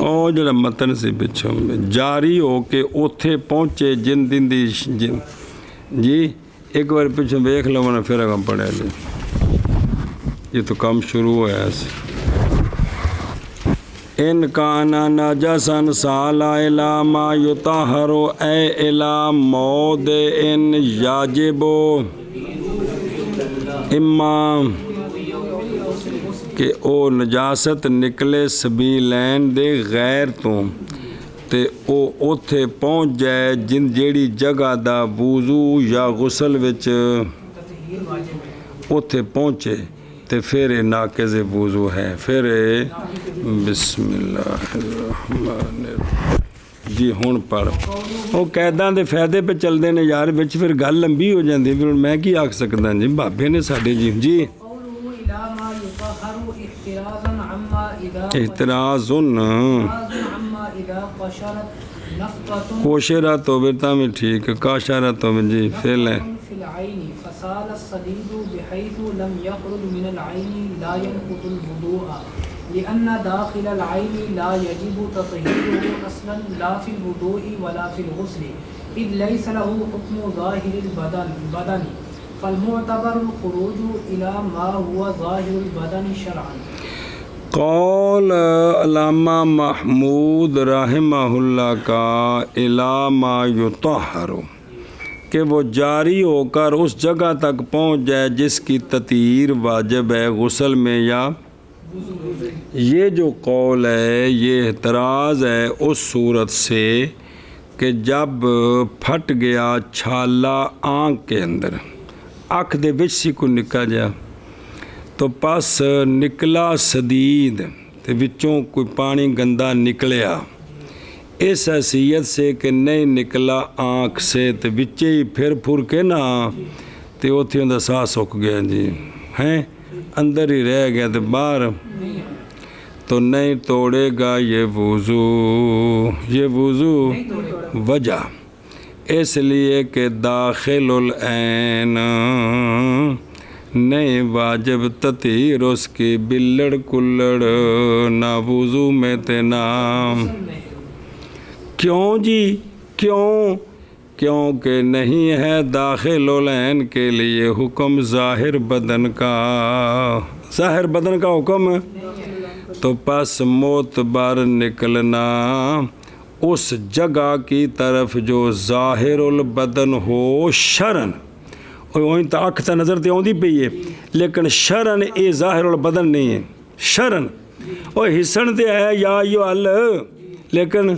او جو متن سے پچھوں جاری ہو کے اوتھے پہنچے جن دن دی جی، ایک بار پیچھے دیکھ لو میں پھر اگم پڑھے جی، یہ تو کام شروع ہوا ہے۔ ان کانا نجسن سالا الی ما یطہر اے الی موضع یاجب امام کہ او نجاست نکلے سبیلین دے غیر تو تے او اوتھے پہنچ جائے جن جیڑی جگہ دا وضو یا غسل وچ اوتھے پہنچے تے پھر ناقض وضو ہے، پھر بسم اللہ الرحمن الرحیم جی۔ ہن پڑھ وہ قیداں دے فائدے پہ چلدے نے یار، وچ پھر گل لمبی ہو جاندی، پھر میں کی آکھ سکدا جی، بابے نے ساڈے جی جی احتراز کوشرت ہو بیتا میں ٹھیک ہے، کاشرت ہو جی فعل ہے۔ فصال الصديد بحيث لم يخرج من العين لا ينقض الوضوء لأن داخل العين لا يجب تطهيره أصلا لا في الوضوء ولا في الغسل إذ ليس له حكم ظاهر البدن فالمعتبر الخروج إلى ما هو ظاهر البدن شرعا۔ قول علامہ محمود رحمہ اللہ کا علامہ یطہر کہ وہ جاری ہو کر اس جگہ تک پہنچ جائے جس کی تطہیر واجب ہے غسل میں یا، یہ جو قول ہے یہ اعتراض ہے اس صورت سے کہ جب پھٹ گیا چھالا آنکھ کے اندر، اکھ دے وچ سی کو نکل جا تو پس نکلا سدید تے وچوں کوئی پانی گندا نکلیا، اس حیثیت سے کہ نہیں نکلا آنکھ سے تو بچے ہی پھر پھر کے نا تو اتنے اندر ساہ سک گیا جی ہیں اندر ہی رہ گیا تو باہر تو نہیں توڑے گا یہ وضو وجہ اس لیے کہ داخل العین نہیں واجب تطہیر اس کی بلڑ کلڑ نہ وضو میں تے نام کیوں جی کیونکہ نہیں ہے داخل العین کے لیے حکم ظاہر بدن کا حکم تو پس معتبر نکلنا اس جگہ کی طرف جو ظاہر البدن ہو شرن وہیں تو اکھ تا نظر تے آؤندی پئی ہے لیکن شرن اے ظاہر البدن نہیں ہے شرن وہ حسن تے ہے یا لیکن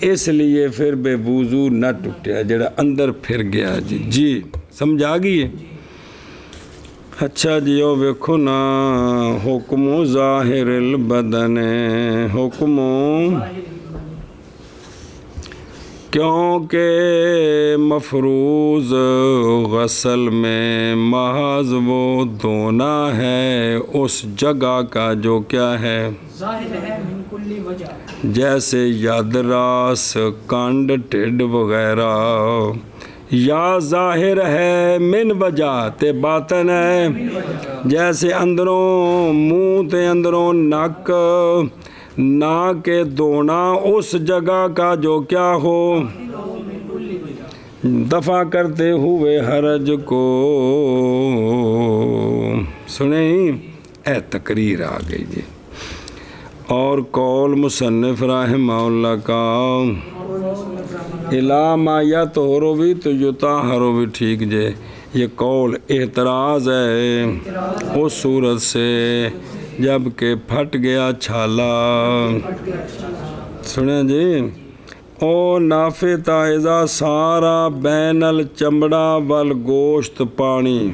اس لیے پھر بے وضو نہ ٹوٹیا جڑا اندر پھر گیا جی سمجھ آ گئی ہے اچھا جی او ویکھو نا حکم ظاہر البدن حکم کیونکہ مفروض غسل میں محض وہ دھونا ہے اس جگہ کا جو کیا ہے ظاہر ہے من کل وجہ جیسے ید راس کنڈ ٹھڈ وغیرہ یا ظاہر ہے من وجہ تے باطن ہے جیسے اندروں منہ تے اندروں نک نہ کہ دھونا اس جگہ کا جو کیا ہو دفع کرتے ہوئے حرج کو سنیں اے تقریر آ گئی جی اور قول مصنف رحمہ اللہ کا علامہ یا طہرو بھی تو یطہرو بھی ٹھیک جے یہ قول اعتراض ہے اس صورت سے جب کہ پھٹ گیا چھالا سنیں جی او نافع تائزہ سارا بین الچمڑا والگوشت پانی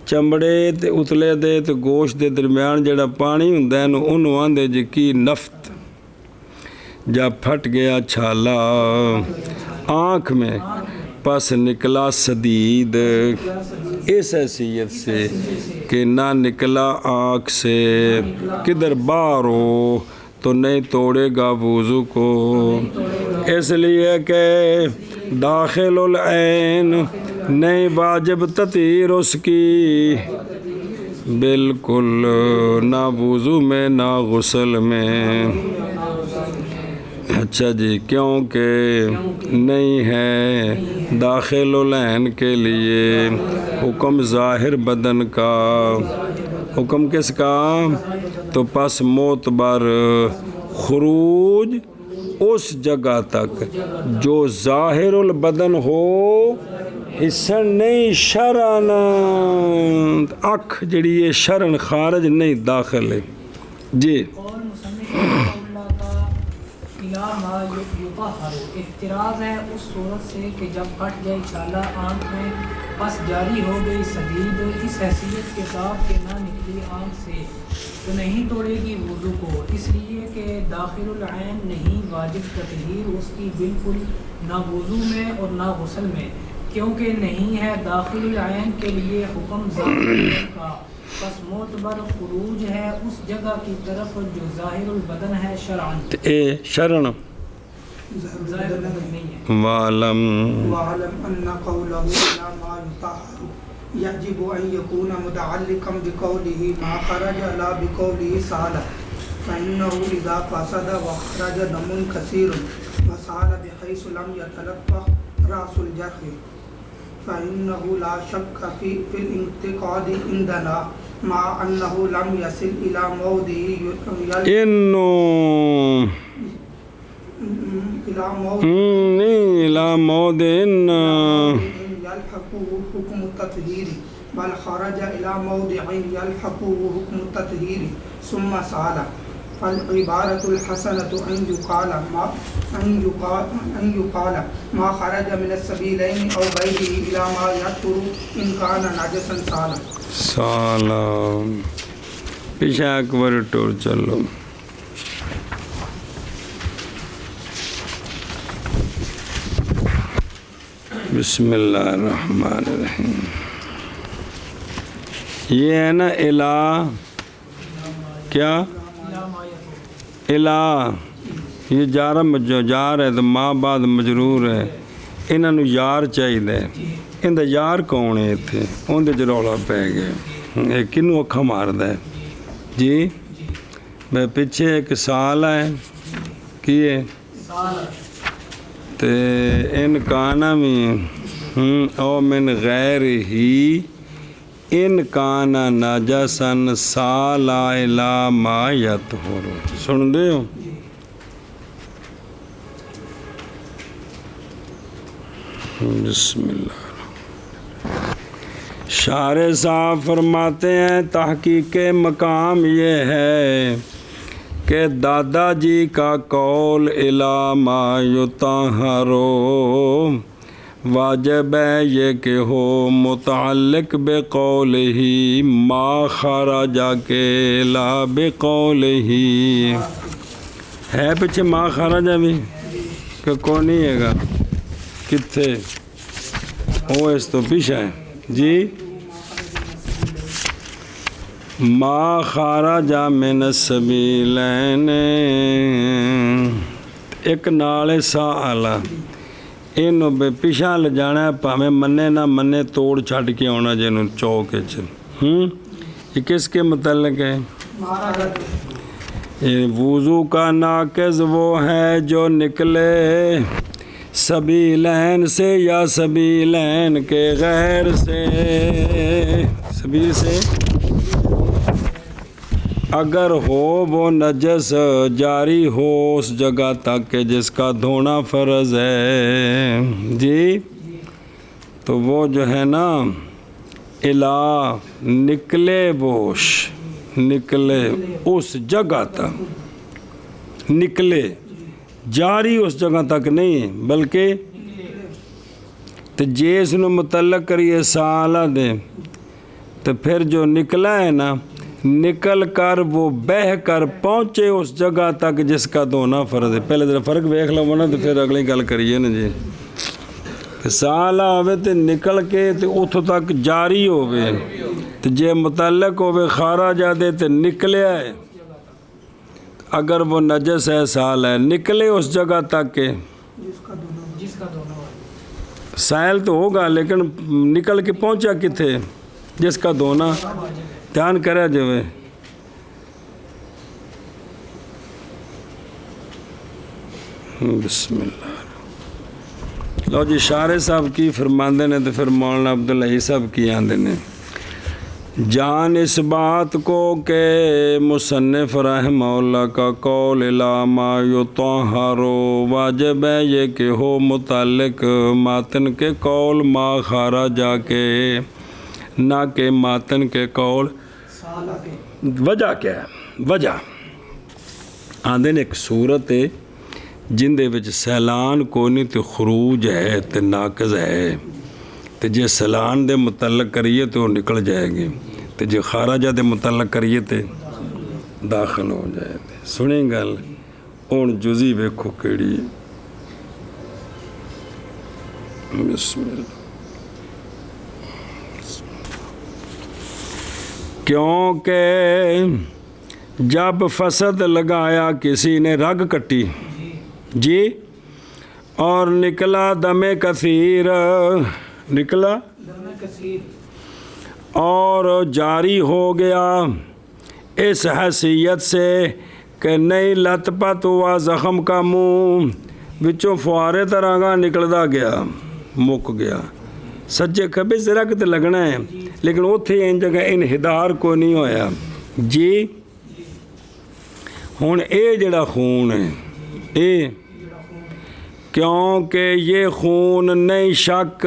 چمڑے تے اتلے دے تے گوشت دے درمیان جڑا پانی ہوندا ہے انہوں آندے جی کی نفت جب پھٹ گیا چھالا آنکھ میں پس نکلا سدید اس حیثیت سے کہ نہ نکلا آنکھ سے کدھر باہر ہو تو نہیں توڑے گا وضو کو اس لیے کہ داخل العین نہیں واجب تطہیر اس کی بالکل نہ وضو میں نہ غسل میں اچھا جی کیونکہ نہیں ہے داخل العین کے لیے حکم ظاہر بدن کا حکم کس کا تو پس معتبر خروج اس جگہ تک جو ظاہر البدن ہو حسن نہیں شرن اکھ جڑی ہے شرن خارج نہیں داخل ہے جی اور مصنف رحمہ اللہ کا علامہ یطہر اعتراض ہے اس صورت سے کہ جب پھٹ جائے چھالا آنکھ میں بس جاری ہو گئی سدید اس حیثیت کے ساتھ کہ نہ نکلی آنکھ سے تو نہیں توڑے گی وضو کو اس لیے کہ داخل العین نہیں واجب تطہیر اس کی بالکل نہ وضو میں اور نہ غسل میں کیونکہ نہیں ہے داخل العین کے لیے حکم ظاہر کا بس معتبر خروج ہے اس جگہ کی طرف جو ظاہر البدن ہے شرعن اے شرن ظاہر البدن نہیں ہے وعلم ان قوله لا ما يطهر يجب ان يكون متعلقا بقوله ما خرج لا بقوله سال فانه اذا فسد وخرج دم كثير وسال بحيث لم يتلفظ راس الجرح فإنه لا شك في الانتقاد عندنا مع أنه لم يصل إلى موضع إلى موضع يلحقه حكم التطهير بل خرج إلى موضع يلحقه حكم التطهير ثم سال فالعبارة الحسنة أن يقال ما خرج من السبيلين أو غيره إلى ما يطهر إن كان نجسا سالا پیچھے اکبر ٹور چلو بسم اللہ الرحمن الرحیم. یہ ہے نا الہ، کیا الہ، یہ جارا جار ہے تو ماں بعد مجرور ہے. انہاں نوں یار چاہیے. اندا یار کون ہے اتنے؟ اندر چ رولا پی گیا. یہ کنوں اکھا ماردا ہے جی؟ میں پیچھے ایک سال ہے کی ہے تے ان کانا میں او من غیر ہی ان کانا ناجسن سالا الا ما یطہر. سن دے ہو؟ بسم اللہ. شارح صاحب فرماتے ہیں تحقیق مقام یہ ہے کہ دادا جی کا قول الا ما یطہر واجب ہے یہ کہ ہو متعلق بقولہ ما خرج کے لا بقولہ. ہے پیچھے ما خرج بھی کہ کون نہیں ہے گا؟ کتھے وہ اس تو پیچھے ہے جی. ما خرج من السبیلین ایک نال سال اینو بے پیچھا لے جانا ہے پاویں منے نہ منے توڑ چھڈ کے آنا جنوں چوک وچ. یہ کس کے متعلق ہے؟ یہ وضو کا ناقض وہ ہے جو نکلے سبیلین سے یا سبیلین کے غیر سے. سبیل سے اگر ہو وہ نجس جاری ہو اس جگہ تک کہ جس کا دھونا فرض ہے جی، تو وہ جو ہے نا الہ نکلے بوش، نکلے اس جگہ تک، نکلے جاری اس جگہ تک نہیں بلکہ تو جیس نو متعلق کریے سالہ دے تو پھر جو نکلا ہے نا نکل کر وہ بہہ کر پہنچے اس جگہ تک جس کا دھونا فرض ہے. پہلے ذرا فرق ویکھ لو نا تو پھر اگلی گل کریے نا جی. کہ سالہ ہوئے تو نکل کے تو اتھوں تک جاری ہوئے تو جے متعلق ہوئے خارا جا دے تو نکلیا ہے. اگر وہ نجس ہے سال ہے نکلے اس جگہ تک کہ سائل تو ہوگا لیکن نکل کے پہنچا کتھے جس کا دھونا. دھیان کرے جو ہے بسم اللہ. لو جی شارح صاحب کی فرماندے نے تو پھر مولانا عبداللہ صاحب کی آندے نے. جان اس بات کو کہ مصنف رحمہ اللہ کا قول الا ما یطہر واجب ہے یہ کہ ہو متعلق ماتن کے قول ما خارجہ کے، نہ کہ ماتن کے قول. وجہ کیا ہے؟ وجہ آندے نے ایک صورت ہے جن دے وچ سیلان کو نہیں تو خروج ہے تو ناقض ہے، تو جے سیلان دے متعلق کریے تو نکل جائے گی، تو جے خارجہ دے متعلق کریے تو داخل ہو جائے گی. سنیں گل اون جزی ویکھو کیڑی. بسم اللہ. کیونکہ جب فسد لگایا کسی نے رگ کٹی جی اور نکلا دم کثیر، نکلا اور جاری ہو گیا اس حیثیت سے کہ نہیں لت پت ہوا زخم کا منہ وچوں فوارے طرح کا نکلدا گیا، مک گیا. سجے کھبے ذرا کتے لگنا ہے لیکن اتھے ان جگہ انحدار کو نہیں ہویا جی. ہن اے جڑا خون ہے اے کیونکہ یہ خون نہیں شک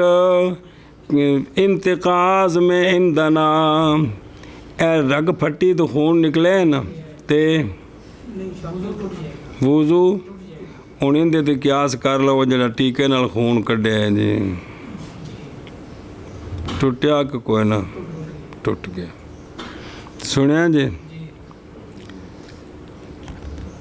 انتقاض میں اندنا اے رگ پھٹی تو خون نکلے نا تے وضو ہن اندے تے قیاس کر لو جڑا ٹیکے نال خون کڈیا ہے جی ٹوٹیا کہ کوئی نہ ٹوٹ گیا. سنیا جی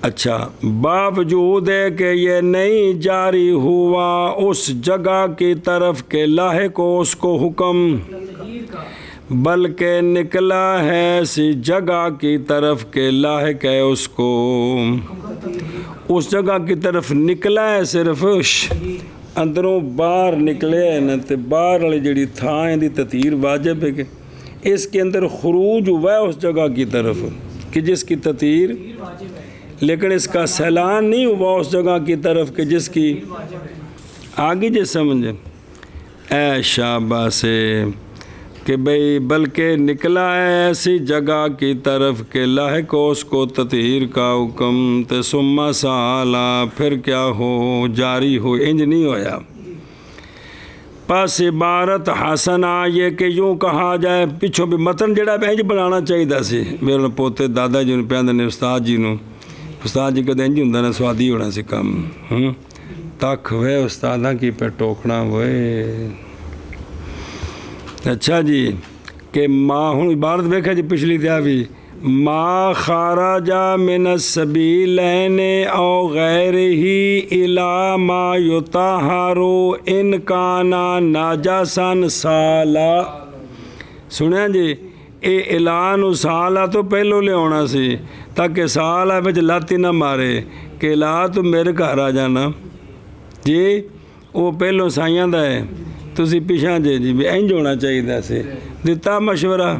اچھا باوجود ہے کہ یہ نہیں جاری ہوا اس جگہ کی طرف کے لاحق ہو اس کو حکم، بلکہ نکلا ہے ایسی جگہ کی طرف کے لاحق ہے اس کو، اس جگہ کی طرف نکلا ہے صرف اندروں باہر نکلے ہیں نا، تے باہر والی جڑی تھان دی تطہیر واجب ہے کہ اس کے اندر خروج ہوا ہے اس جگہ کی طرف کہ جس کی تطہیر، لیکن اس کا سیلان نہیں ہوا اس جگہ کی طرف کہ جس کی آگے جو سمجھے اے شابہ سے کہ بھئی بلکہ نکلا ہے ایسی جگہ کی طرف کہ لاحق ہو اس کو تطہیر کا حکم، تے ثم سالا پھر کیا ہو جاری ہو، انج نہیں ہویا۔ پس عبارت حسنہ یہ کہ یوں کہا جائے پچھوں بھی متن جڑا انج بنانا چاہیے سی، میرے پوتے دادا جی پہ آدھے نے استاد جی نو، استاد جی کدے انج ہوندا نا سوادی ہونا سی کم، تک ہوئے استاداں کی پہ ٹوکنا ہوئے۔ اچھا جی کہ ماں ہوں عبارت دیکھا جی پچھلی دیا بھی ما خارج من السبیلین او غیرہی الی ما یطہر ان کانا ناجسا سالا، سنیا جی اے اعلان سالا تو پہلو لے آنا سی تاکہ سالا بچ لاتی نہ مارے کہ لا تو میرے گھر آ جانا جی، وہ پہلو سائیاں دا ہے تسی پیچھا جی بھی انج ہونا چاہیے سی، دیتا مشورہ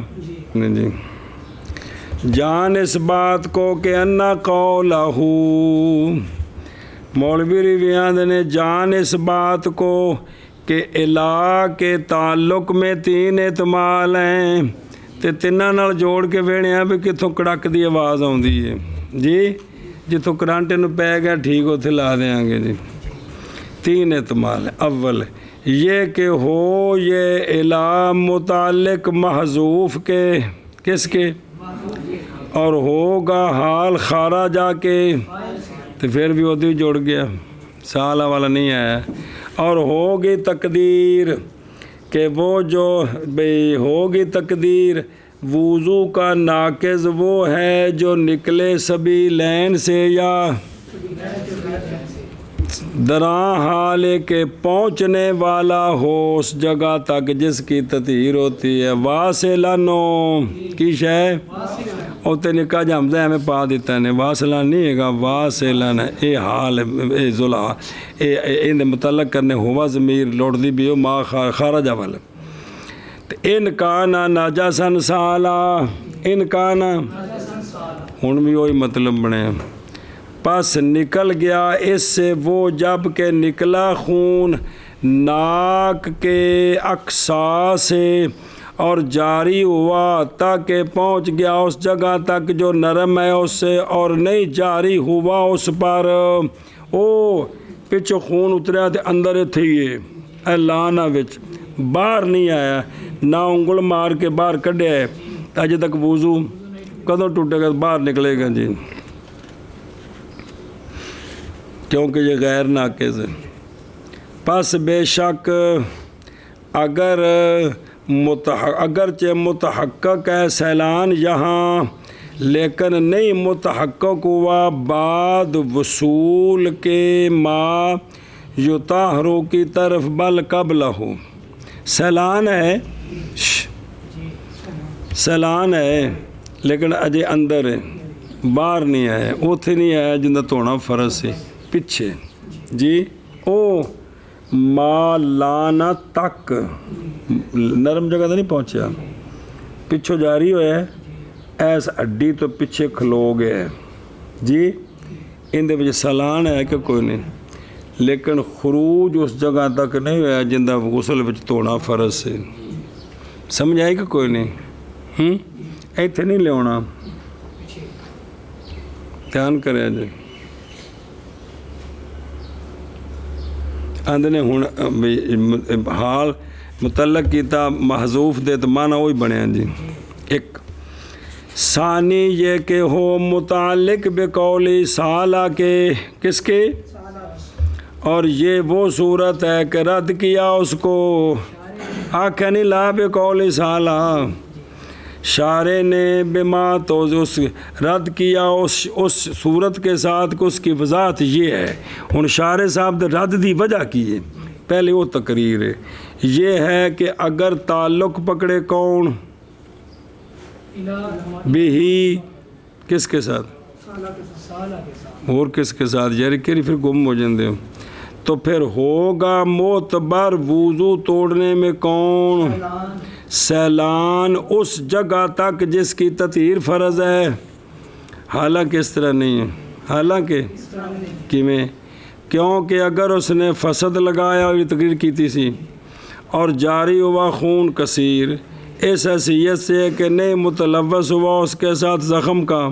جی۔ جان اس بات کو کہ انا قولہ، مولوی رویاں نے جان اس بات کو کہ الہ کے تعلق میں تین احتمال ہیں، تے تیناں نال جوڑ کے ویڑیاں بھی کتھوں کڑک دی آواز آؤندی ہے جی، جتوں کرنٹ نو پے گیا ٹھیک اتھے لا دیاں گے جی۔ تین احتمال ہے، اول یہ کہ ہو یہ الہ متعلق محذوف کے کس کے، اور ہوگا حال خارا جا کے، تو پھر بھی ادھر جڑ گیا سالہ والا نہیں آیا، اور ہوگی تقدیر کہ وہ جو بھئی ہوگی تقدیر وضو کا ناقض وہ ہے جو نکلے سبیلین سے یا دراں حال کے پہنچنے والا ہو اس جگہ تک جس کی تطہیر ہوتی ہے، واصلانو کی شے اوتے نکا جمدہ ہمیں پا دیتا ہے، واصلان نہیں ہے گا واصلان، اے حال اے ذلہ اے متعلق کرنے ہوا ضمیر لوٹ دی بھی ہو ما خارجہ والا، ان کانا ناجسن سالا، ان کانا ہن بھی وہی مطلب بنے، پس نکل گیا اس سے وہ جب کہ نکلا خون ناک کے اقصا سے اور جاری ہوا تاکہ پہنچ گیا اس جگہ تک جو نرم ہے اس سے، اور نہیں جاری ہوا اس پر، او پچھو خون اتریا تے اندر تھی یہ لانا وچ باہر نہیں آیا، نہ انگل مار کے باہر کڈیا ہے، اجے تک وضو کدوں ٹوٹے گا باہر نکلے گا جی، کیونکہ یہ غیر ناقص ہے۔ پس بے شک اگرچہ متحقق ہے سیلان یہاں، لیکن نہیں متحقق ہوا بعد وصول کے ما یطہرو کی طرف، بل قبلہ سیلان ہے، سیلان ہے لیکن اجے اندر ہے، باہر نہیں آیا، اوتھے نہیں آیا جندہ توڑنا فرض سے پچھے جی، او ما لانا تک نرم جگہ تو نہیں پہنچیا، پچھو جاری ہویا ہے ایس اڈی تو پیچھے کھلو گیا جی، اندے وجہ سلان ہے کہ کوئی نہیں، لیکن خروج اس جگہ تک نہیں ہوا جندہ غسل وچ توڑنا فرض سے، سمجھ آئی کہ کوئی نہیں، ایتھے نہیں لے ہونا، دھیان کرے جی۔ آندھنے ہون حال متعلق کیتا محذوف دے تو معنی وہی بنے ہیں جی۔ ایک ثانی یہ کہ ہو متعلق بقولی سالہ کے کس کے، اور یہ وہ صورت ہے کہ رد کیا اس کو، آنکھیں نہیں لا بقولی سالہ، شارع نے بما تو اس رد کیا اس صورت کے ساتھ کہ اس کی وضاحت یہ ہے. ہن شارع صاحب دے رد دی وجہ کی ہے؟ پہلے وہ تقریر ہے یہ ہے کہ اگر تعلق پکڑے کون بھی کس کے ساتھ اور کس کے ساتھ یار کری پھر گم ہو جاندے ہو تو پھر ہوگا معتبر وضو توڑنے میں کون سیلان اس جگہ تک جس کی تطہیر فرض ہے. حالانکہ اس طرح نہیں ہے. حالانکہ کیویں کیونکہ اگر اس نے فسد لگایا اور یہ تقریر کی سی اور جاری ہوا خون کثیر اس حیثیت سے کہ نہیں متلوث ہوا اس کے ساتھ زخم کا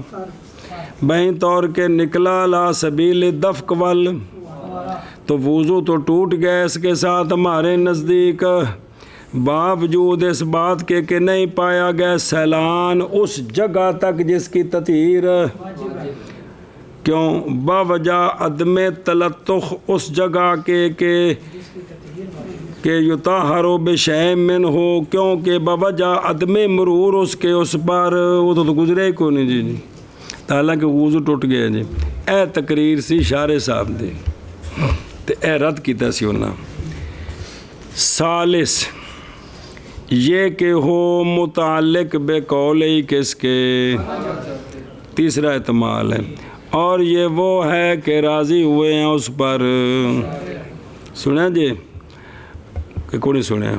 بہین طور کے نکلا لا سبیل دفق ول تو وضو تو ٹوٹ گیا اس کے ساتھ ہمارے نزدیک باوجود اس بات کے کہ نہیں پایا گیا سیلان اس جگہ تک جس کی تطہیر کیوں باوجہ عدم تلطخ اس جگہ کے کہ یطہر بشیء من ہو کیونکہ باوجہ عدم مرور اس کے اس پر وہ تو گزرے کو نہیں جی حالانکہ وضو ٹوٹ گیا جی. اے تقریر سی شارع صاحب دی تے اے رد کیتا سی انہاں. ثالث یہ کہ ہو متعلق بے قولی کس کے تیسرا احتمال ہے اور یہ وہ ہے کہ راضی ہوئے ہیں اس پر. سنیں جی کہ کوئی نہیں سنیا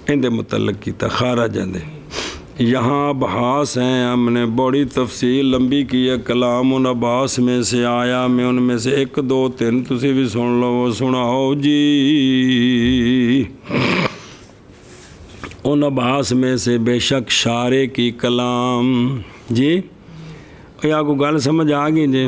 ان دے متعلق کیتا خارج دے یہاں ابحاث ہیں ہم نے بڑی تفصیل لمبی کی ہے کلام ان ابحاث میں سے آیا میں ان میں سے 1 2 3 تسی بھی سن لو وہ سناؤ جی. ان ابحاث میں سے بے شک شارع کی کلام جی یا کو گل سمجھ آ گئی جی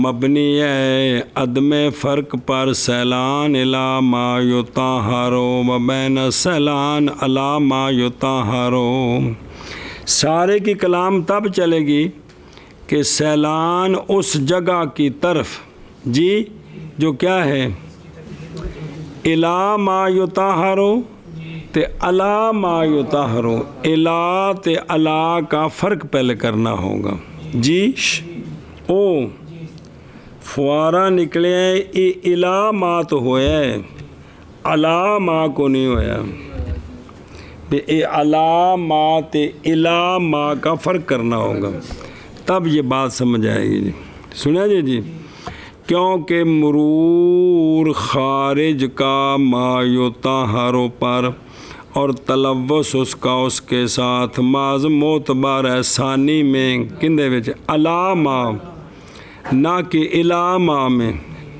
مبنی ہے عدم فرق پر سیلان الی ما یطہر و بین سیلان الی ما یطہر. شارع کی کلام تب چلے گی کہ سیلان اس جگہ کی طرف جی جو کیا ہے الی ما یطہر تے الی ما یطہر الی تے الی کا فرق پہلے کرنا ہوگا جی. او فوارہ نکلے ہیں یہ الی ما تو ہویا ہے الی ما کو نہیں ہویا اے الی ما تے الی ما کا فرق کرنا ہوگا تب یہ بات سمجھ آئے گی جی. سنیا جی کیونکہ مرور خارج کا ما یطہر پر اور تلوث اس کا اس کے ساتھ معذ معتبر ہے ثانی میں کندے وچ الی ما نہ کہ الی ما میں.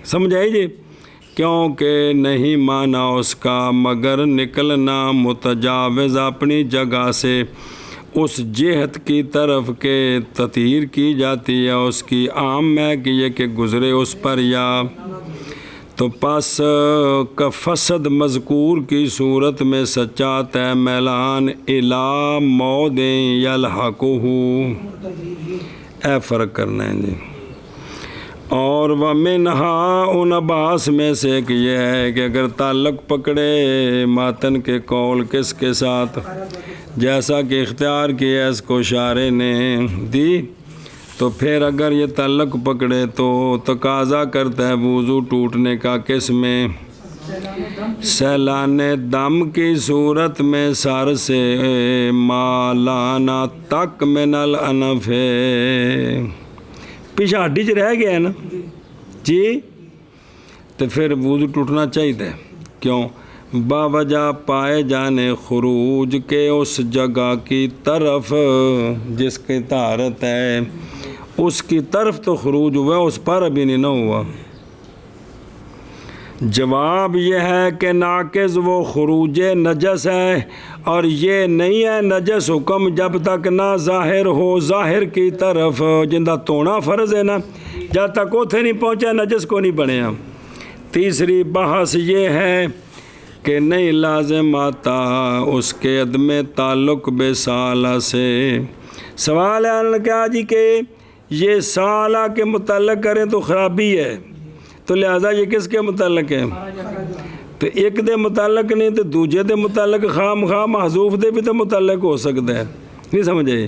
سمجھ آئی جی کیونکہ نہیں مانا اس کا مگر نکلنا متجاوز اپنی جگہ سے اس جہت کی طرف کے تطہیر کی جاتی ہے اس کی عام ہے کہ یہ کہ گزرے اس پر یا تو پس کا فسد مذکور کی صورت میں سچا تے میلان الی موضع یلحقہ اے فرق کرنا ہے جی. اور ومنہا ان ابحاث میں سے ایک یہ ہے کہ اگر تعلق پکڑے ماتن کے قول کس کے ساتھ جیسا کہ اختیار کیا اس کو شارع نے دی تو پھر اگر یہ تعلق پکڑے تو تقاضا کرتا ہے وضو ٹوٹنے کا کس میں سیلان دم کی صورت میں سر سے مالانا تک من الانف پیچھے ہڈی چ رہ گیا ہے نا جی تو پھر وضو ٹوٹنا چاہیے کیوں باوجہ پائے جانے خروج کے اس جگہ کی طرف جس کی طہارت ہے اس کی طرف تو خروج ہوا اس پر ابھی نہیں نہ ہوا. جواب یہ ہے کہ ناقض وہ خروج نجس ہے اور یہ نہیں ہے نجس حکم جب تک نہ ظاہر ہو ظاہر کی طرف جندہ تونا فرض ہے نا جب تک اوتھے نہیں پہنچا نجس کو نہیں بنیا. تیسری بحث یہ ہے کہ نہیں لازم آتا اس کے عدم تعلق بے سالہ سے. سوال ہے کیا جی کہ یہ سالہ کے متعلق کریں تو خرابی ہے تو لہذا یہ کس کے متعلق ہے تو ایک دے متعلق نہیں تو دوجے دے متعلق خواہ مخواہ محذوف دے بھی تو متعلق ہو سکتا ہے. نہیں سمجھے؟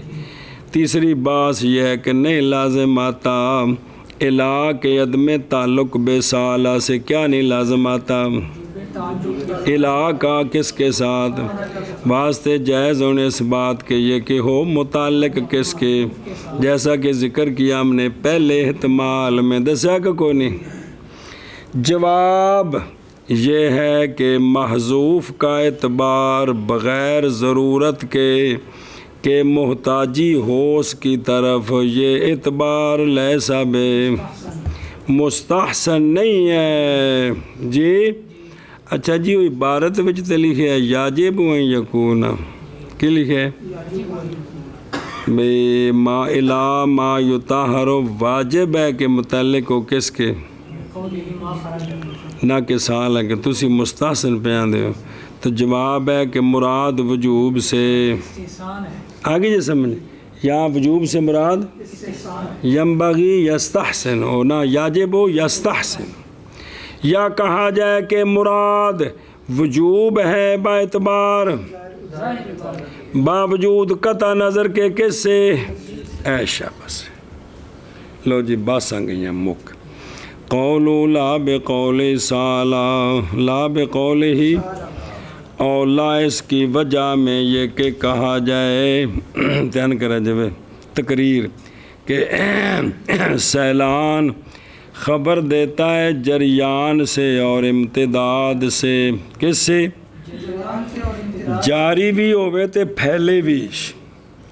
تیسری بات یہ ہے کہ نہیں لازم آتا الا کے عدم تعلق بے سالہ سے، کیا نہیں لازم آتا؟ الا کا کس کے ساتھ؟ واسطے جائز ہونے اس بات کے یہ کہ ہو متعلق کس کے، جیسا کہ ذکر کیا ہم نے پہلے احتمال میں، دسیا کہ کوئی نہیں۔ جواب یہ ہے کہ محذوف کا اعتبار بغیر ضرورت کے کہ محتاجی ہو اس کی طرف، یہ اعتبار لیسا بے مستحسن نہیں ہے جی۔ اچھا جی، وہ عبارت وچ تے لکھے ہے یاجب و یکون، کی لکھے بے ما الا ما یطہر، واجب ہے کہ متعلق ہو کس کے، نہ کہ سال ہے کہ تسی مستحسن پہ آندے ہو، تو جواب ہے کہ مراد وجوب سے، آگے جی سمجھ، یہاں وجوب سے مراد ینبغی یستحسن ہو، نہ یاجب ہو یستحسن، یا کہا جائے کہ مراد وجوب ہے با اعتبار باوجود قطع نظر کے کس سے، ایشا بس۔ لو جی باساں گئی ہیں مک، قولو لا بقول سالا، لا بقول ہی، اور لا اس کی وجہ میں یہ کہ کہا جائے دھیان کرا جائے تقریر کہ سیلان خبر دیتا ہے جریان سے اور امتداد سے، کس سے؟ جاری بھی ہوئے تے پھیلے بھی،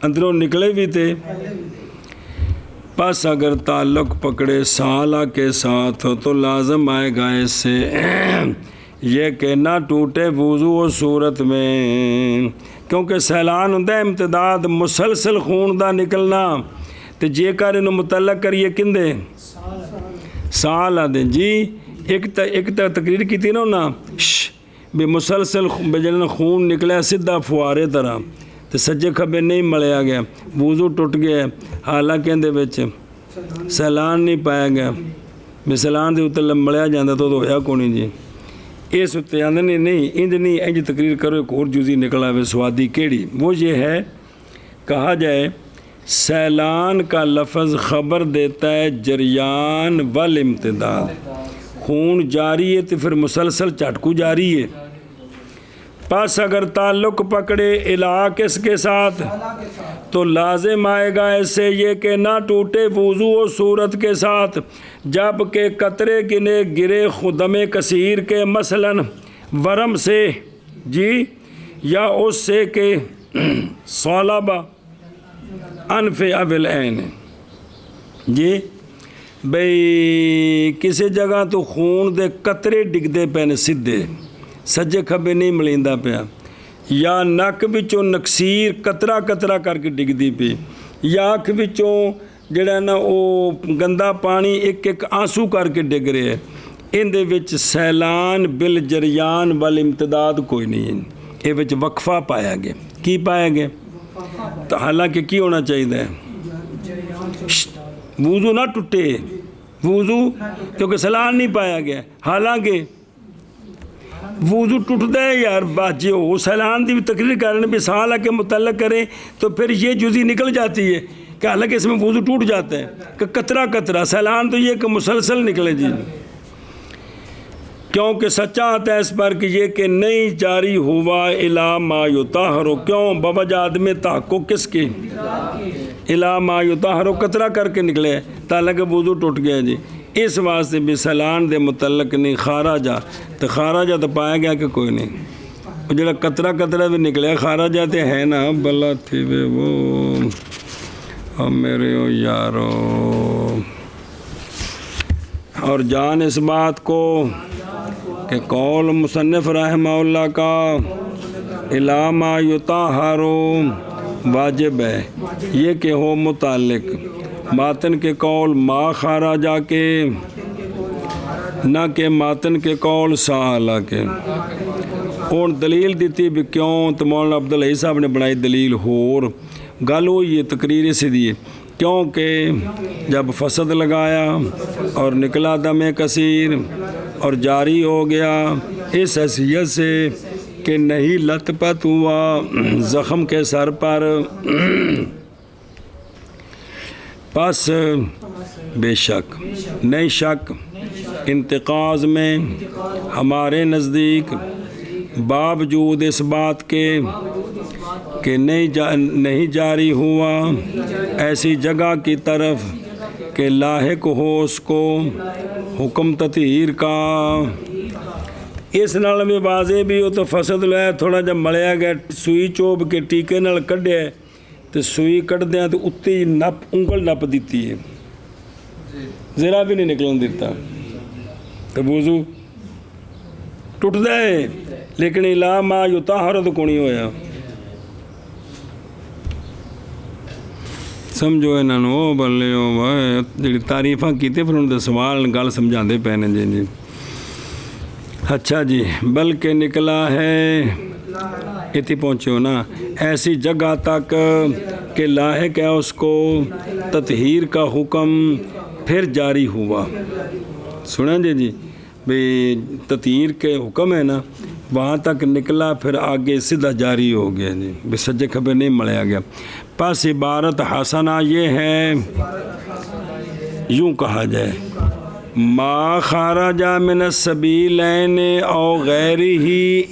اندروں نکلے بھی تے، پس اگر تعلق پکڑے سالہ کے ساتھ ہو تو لازم آئے گا اس سے یہ کہ نہ ٹوٹے وضو و صورت میں، کیونکہ سیلان ہوتا ہے امتداد مسلسل خون دا نکلنا، تو جے کر انہوں متعلق کریے کندے سال آدھے جی۔ ایک تقریر کی تھی نا بھی مسلسل بجلن خون نکلے سدھا فوارے طرح، تو سجے کھبے نہیں ملیا گیا، وضو ٹوٹ گیا، حالانکہ اندے وچ سیلان نہیں پایا گیا، بھی سیلان دے اتنے ملیا جاندہ تو ہویا کونی جی۔ اس اتنے آندھے نہیں انج نہیں، انج تقریر کرو ایک اور جزی نکلا ہوئے سوادی کیڑی، وہ یہ ہے کہا جائے سیلان کا لفظ خبر دیتا ہے جریان والامتداد، خون جاری ہے تو پھر مسلسل چٹکو جاری ہے، پس اگر تعلق پکڑے الہ کس کے ساتھ تو لازم آئے گا ایسے یہ کہ نہ ٹوٹے وضو و صورت کے ساتھ، جب کہ قطرے گنے گرے خدم کثیر کے مثلاً ورم سے جی، یا اس سے کہ صالبہ انف ابل عین جی، بھئی کسی جگہ تو خون دے قطرے ڈگدے پے نے سدھے، سجے کھبے نہیں ملیندہ پیا، یا نک وچوں نکسیر قطرہ قطرہ کر کے ڈگدی پی، یا اکھ وچوں جڑا نا وہ گندا پانی ایک ایک آنسو کر کے ڈگ رہے ہیں، ان دے وچ سیلان بالجریان والامتداد کوئی نہیں ہے، یہ وچ وقفہ پایا گیا، کی پایا گیا؟ تو حالانکہ کی ہونا چاہیے وضو نہ ٹوٹے، وضو کیونکہ سیلان نہیں پایا گیا، حالانکہ وضو ٹوٹتا ہے یار بات جو وہ سیلان دی بھی تقریر کرنے بھی سالہ کے متعلق کریں تو پھر یہ جزی نکل جاتی ہے کہ حالانکہ اس میں وضو ٹوٹ جاتا ہے کہ قطرہ قطرہ، سیلان تو یہ کہ مسلسل نکلے جی، کیونکہ سچا آتا ہے اس پر کہ یہ کہ نہیں جاری ہوا الا ما یطہر، کیوں بوجہ عدم تحقق کس کی، الا ما یطہر قطرہ کر کے نکلے تاکہ وضو ٹوٹ گیا جی، اس واسطے بھی سیلان دے متعلق نہیں خارجہ، تو خارجہ تو پایا گیا کہ کوئی نہیں، جڑا قطرہ قطرہ بھی نکلے خارجہ تے ہے نا بلا تھی وے وہ میرے یارو، اور جان اس بات کو کہ قول مصنف رحمہ اللہ کا الا ما یطہر واجب ہے یہ کہ ہو متعلق ماتن کے قول ما خارجہ کے، نہ کہ ماتن کے قول سالہ کے، اور دلیل دیتی بھی کیوں، تو مولانا عبدالعزیز صاحب نے بنائی دلیل ہور گل ہوئی یہ تقریر سے دیے، کیونکہ جب فسد لگایا اور نکلا دم کثیر اور جاری ہو گیا اس حیثیت سے کہ نہیں لت پت ہوا زخم کے سر پر، پس بے شک نہیں شک انتقاض میں ہمارے نزدیک باوجود اس بات کے کہ نہیں جاری ہوا ایسی جگہ کی طرف کہ لاحق ہو اس کو حکم تطہیر کا۔ اس نال بھی واضح بھی ہو تو فسد لیا تھوڑا جب ملیا گیا سوئی چوب کے ٹیکے نال کڈیا تو سوئی کٹدیا تو اتنے ہی نپ انگل نپ دیتی ہے، ذرا بھی نہیں نکلن دیتا تو وضو ٹوٹتا ہے، لیکن الا ما یطہر تو کو نہیں ہویا۔ سمجھو انہوں بلے جی تعریفاں کیتے پھر انہوں نے سوال گل سمجھاندے پے نے جی جی۔ اچھا جی، بلکہ نکلا ہے اتنی پہنچے ہو نا ایسی جگہ تک کہ لاحق ہے اس کو تطہیر کا حکم پھر جاری ہوا۔ سنیں جی بھئی تطہیر کے حکم ہے نا وہاں تک نکلا پھر آگے سیدھا جاری ہو گیا جی، بے سجے کھبے نہیں ملیا گیا۔ پس عبارت حسنہ یہ ہے، یوں کہا جائے ما خرج من السبیلین او غیرہ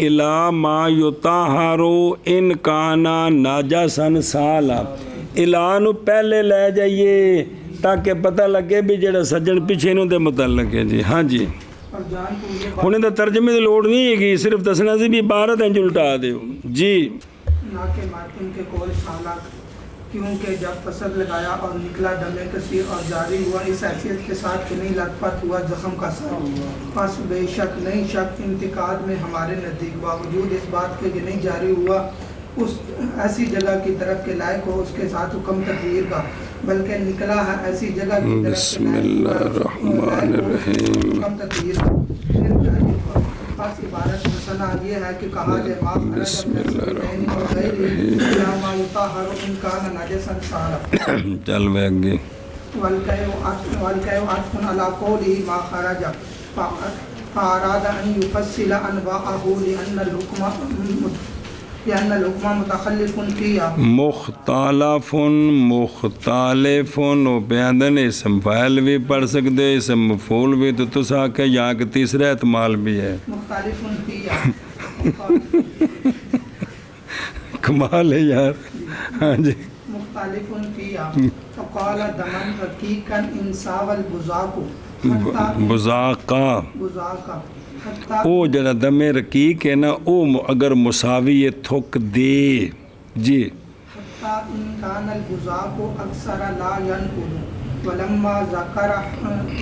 الی ما یطہر ان کان ناجسا سالا۔ اعلان پہلے لے جائیے تاکہ پتہ لگے بھی جڑا سجن پیچھے نوں دے متعلق ہے جی۔ ہاں جی، ہن دا ترجمے دی لوڑ نہیں ہے گی، صرف دسنا سی بھی عبارت انج الٹا دیو جی۔ نہ کہ ماتم کے کول سالک، کیونکہ جب فصل لگایا اور نکلا دم کثیر اور جاری ہوا اس حیثیت کے ساتھ کہ نہیں لت پت ہوا زخم کا سر، پس بے شک نہیں شک انتقاد میں ہمارے نزدیک باوجود اس بات کے کہ نہیں جاری ہوا اس ایسی جگہ کی طرف کے لائق ہو اس کے ساتھ حکم تطہیر کا، بلکہ نکلا ہے ایسی جگہ کی طرف بسم اللہ الرحمن الرحیم۔ حکم تطہیر کا۔ پس عبارت مسئلہ یہ ہے کہ کہا جائے بسم اللہ الرحمن الرحیم۔ چل بے گی والکیو عطف علی قوله ما خرج فاراد ان یفصل انواعه لأن الحکم متخلف فیہا۔ مختلف و بیاندن اسم فاعل بھی پڑھ سکتے اسم مفعول بھی، تو تسا کہ یہاں کہ تیسرا احتمال بھی ہے مختلف فیہا۔ کمال ہے یار۔ ہاں جی، مختلف فیہا فقال دمن رقیقا انساو البزاق بزاقہ او جڑا دم رقیق ہے نا او اگر مساوی تھک دے جی۔ حتی ان کان البزاق اکثر لا ینقل ولما ذکر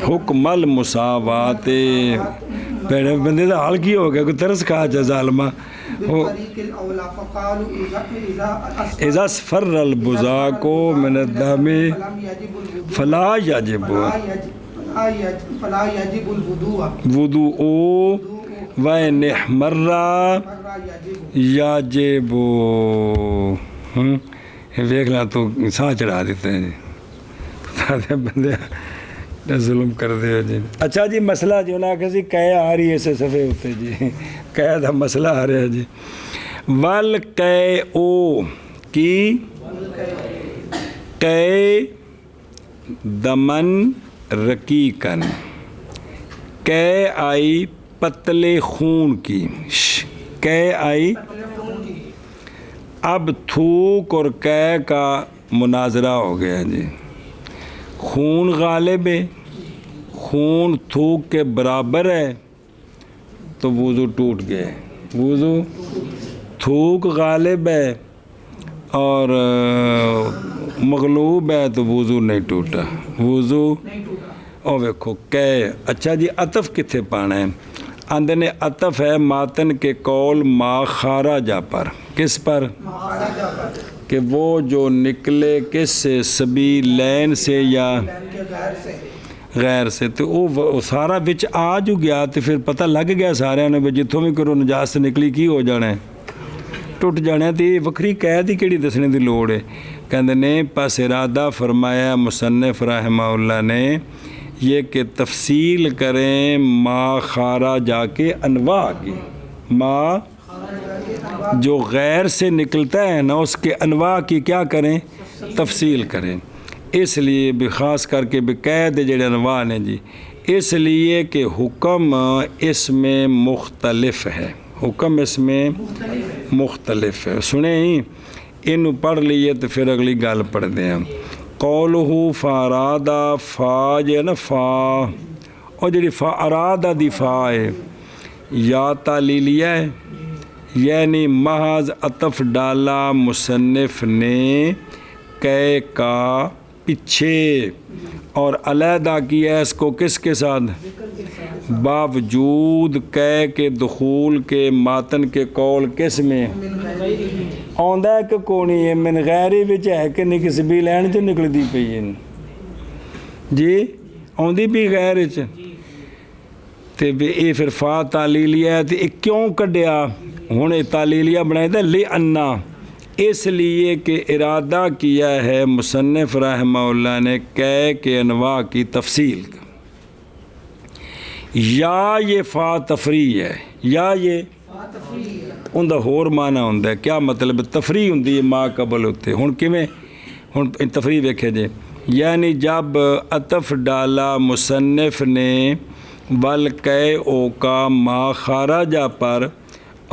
حکم المساوات پیڑے بندے دا حال کی ہو گیا کوئی ترس کھا جا ظالمہ بالفریق الاولا فقالوا اذا اسفر البزاق من الدم فلا یجب فلا یجب الوضوء وضوء وَإِنْ احْمَرَّ یجب۔ دیکھ لا تو سانس چڑھا دیتے ہیں جی، بندے ظلم کر دے ہو جی۔ اچھا جی، مسئلہ جو نا کسی کہے آ رہی ہے اسے صفحے ہوتے جی، کہے دا مسئلہ آ رہا ہے جی۔ وَالْقَيْءُ کی قے دمن رقیقن، قے آئی پتلے خون کی، قے آئی اب تھوک اور قے کا مناظرہ ہو گیا جی۔ خون غالب ہے، خون تھوک کے برابر ہے تو وضو ٹوٹ گئے، وضو تھوک غالب ہے اور مغلوب ہے تو وضو نہیں ٹوٹا، وضو اور ویکھو کہ اچھا جی عطف کتھے پانا ہے؟ آندے نے عطف ہے ماتن کے قول ما خارجہ پر، کس پر؟ کہ وہ جو نکلے کس سے، سبیلین سے یا غیر سے، تو وہ سارا وچ آ جو گیا تو پھر پتہ لگ گیا سارے نے بھی جتوں بھی کرو نجاست نکلی کی ہو جانا ہے، ٹوٹ جانا ہے۔ تو یہ وکری قید ہی کیڑی دسنے دی لوڑ ہے؟ کہندے نے پس ارادہ فرمایا مصنف رحمہ اللہ نے یہ کہ تفصیل کریں ما خارا جا کے انواع کی، ما جو غیر سے نکلتا ہے نا اس کے انواع کی کیا کریں تفصیل کریں. اس لیے بھی خاص کر کے بقید جڑے انواع نے جی اس لیے کہ حکم اس میں مختلف ہے. حکم اس میں مختلف ہے. سنیں انہوں پڑھ لیے تو پھر اگلی گل پڑھ دیں. قولہ فارادہ فا جو ہے نا فا اور جڑی فا ارادہ دی فا ہے یا تعلیلیہ ہے یعنی محض عطف ڈالا مصنف نے کہ کا پیچھے اور علیحدہ کیا ہے اس کو کس کے ساتھ باوجود کہ کے دخول کے ماتن کے قول کس میں آندا ہے کہ کونی ہے من غیری وچ ہے کہ نہیں کسی بھی لین چ نکلدی پئی ہے جی آندی بھی غیر وچ تے یہ پھر فا تعلیلیہ ہے تے کیوں کڈیا ہن یہ تعلیلیہ بنائی تے لِأَنَّا اس لیے کہ ارادہ کیا ہے مصنف رحمہ اللہ نے کہ کے انواع کی تفصیل کا. یا یہ فا تفریح ہے یا یہ ان دا ہور معنی ہوندا ہے کیا مطلب تفریح ہوندی ہے ما قبل ہوتے ہن کیویں ہن تفریح ویکھے جے یعنی جب عطف ڈالا مصنف نے بلکہ او کا ما خارجہ پر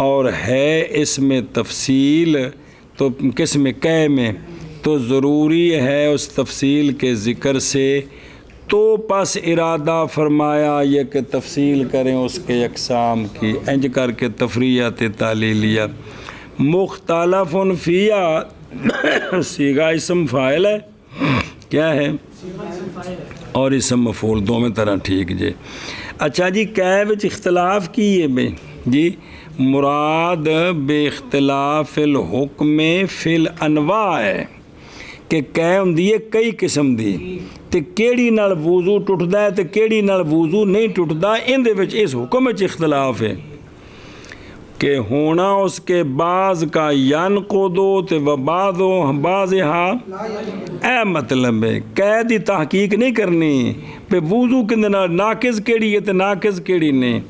اور ہے اس میں تفصیل تو کس میں کہ میں تو ضروری ہے اس تفصیل کے ذکر سے تو پس ارادہ فرمایا یہ کہ تفصیل کریں اس کے اقسام کی انج کر کے تفریحات تعلیلیہ. مختلف فیہ صیغہ اسم فاعل ہے کیا ہے اور اسم مفعول دو میں طرح ٹھیک جی. اچھا جی کہ وچ اختلاف کی ہے بے جی مراد بے اختلاف الحکم فی الانواع ہے کہ کہ ہوندی ہے کئی قسم دی تے کیڑی نال وضو ٹوٹدا ہے تے کیڑی نال وضو نہیں ٹوٹدا ان دے وچ اس حکم وچ اختلاف ہے کہ ہونا اس کے بعض کا ینقضو تے و بعضہا اے مطلب ہے کہ دی تحقیق نہیں کرنی پہ وضو کندے نال ناقض کیڑی ہے تے ناقض کیڑی نہیں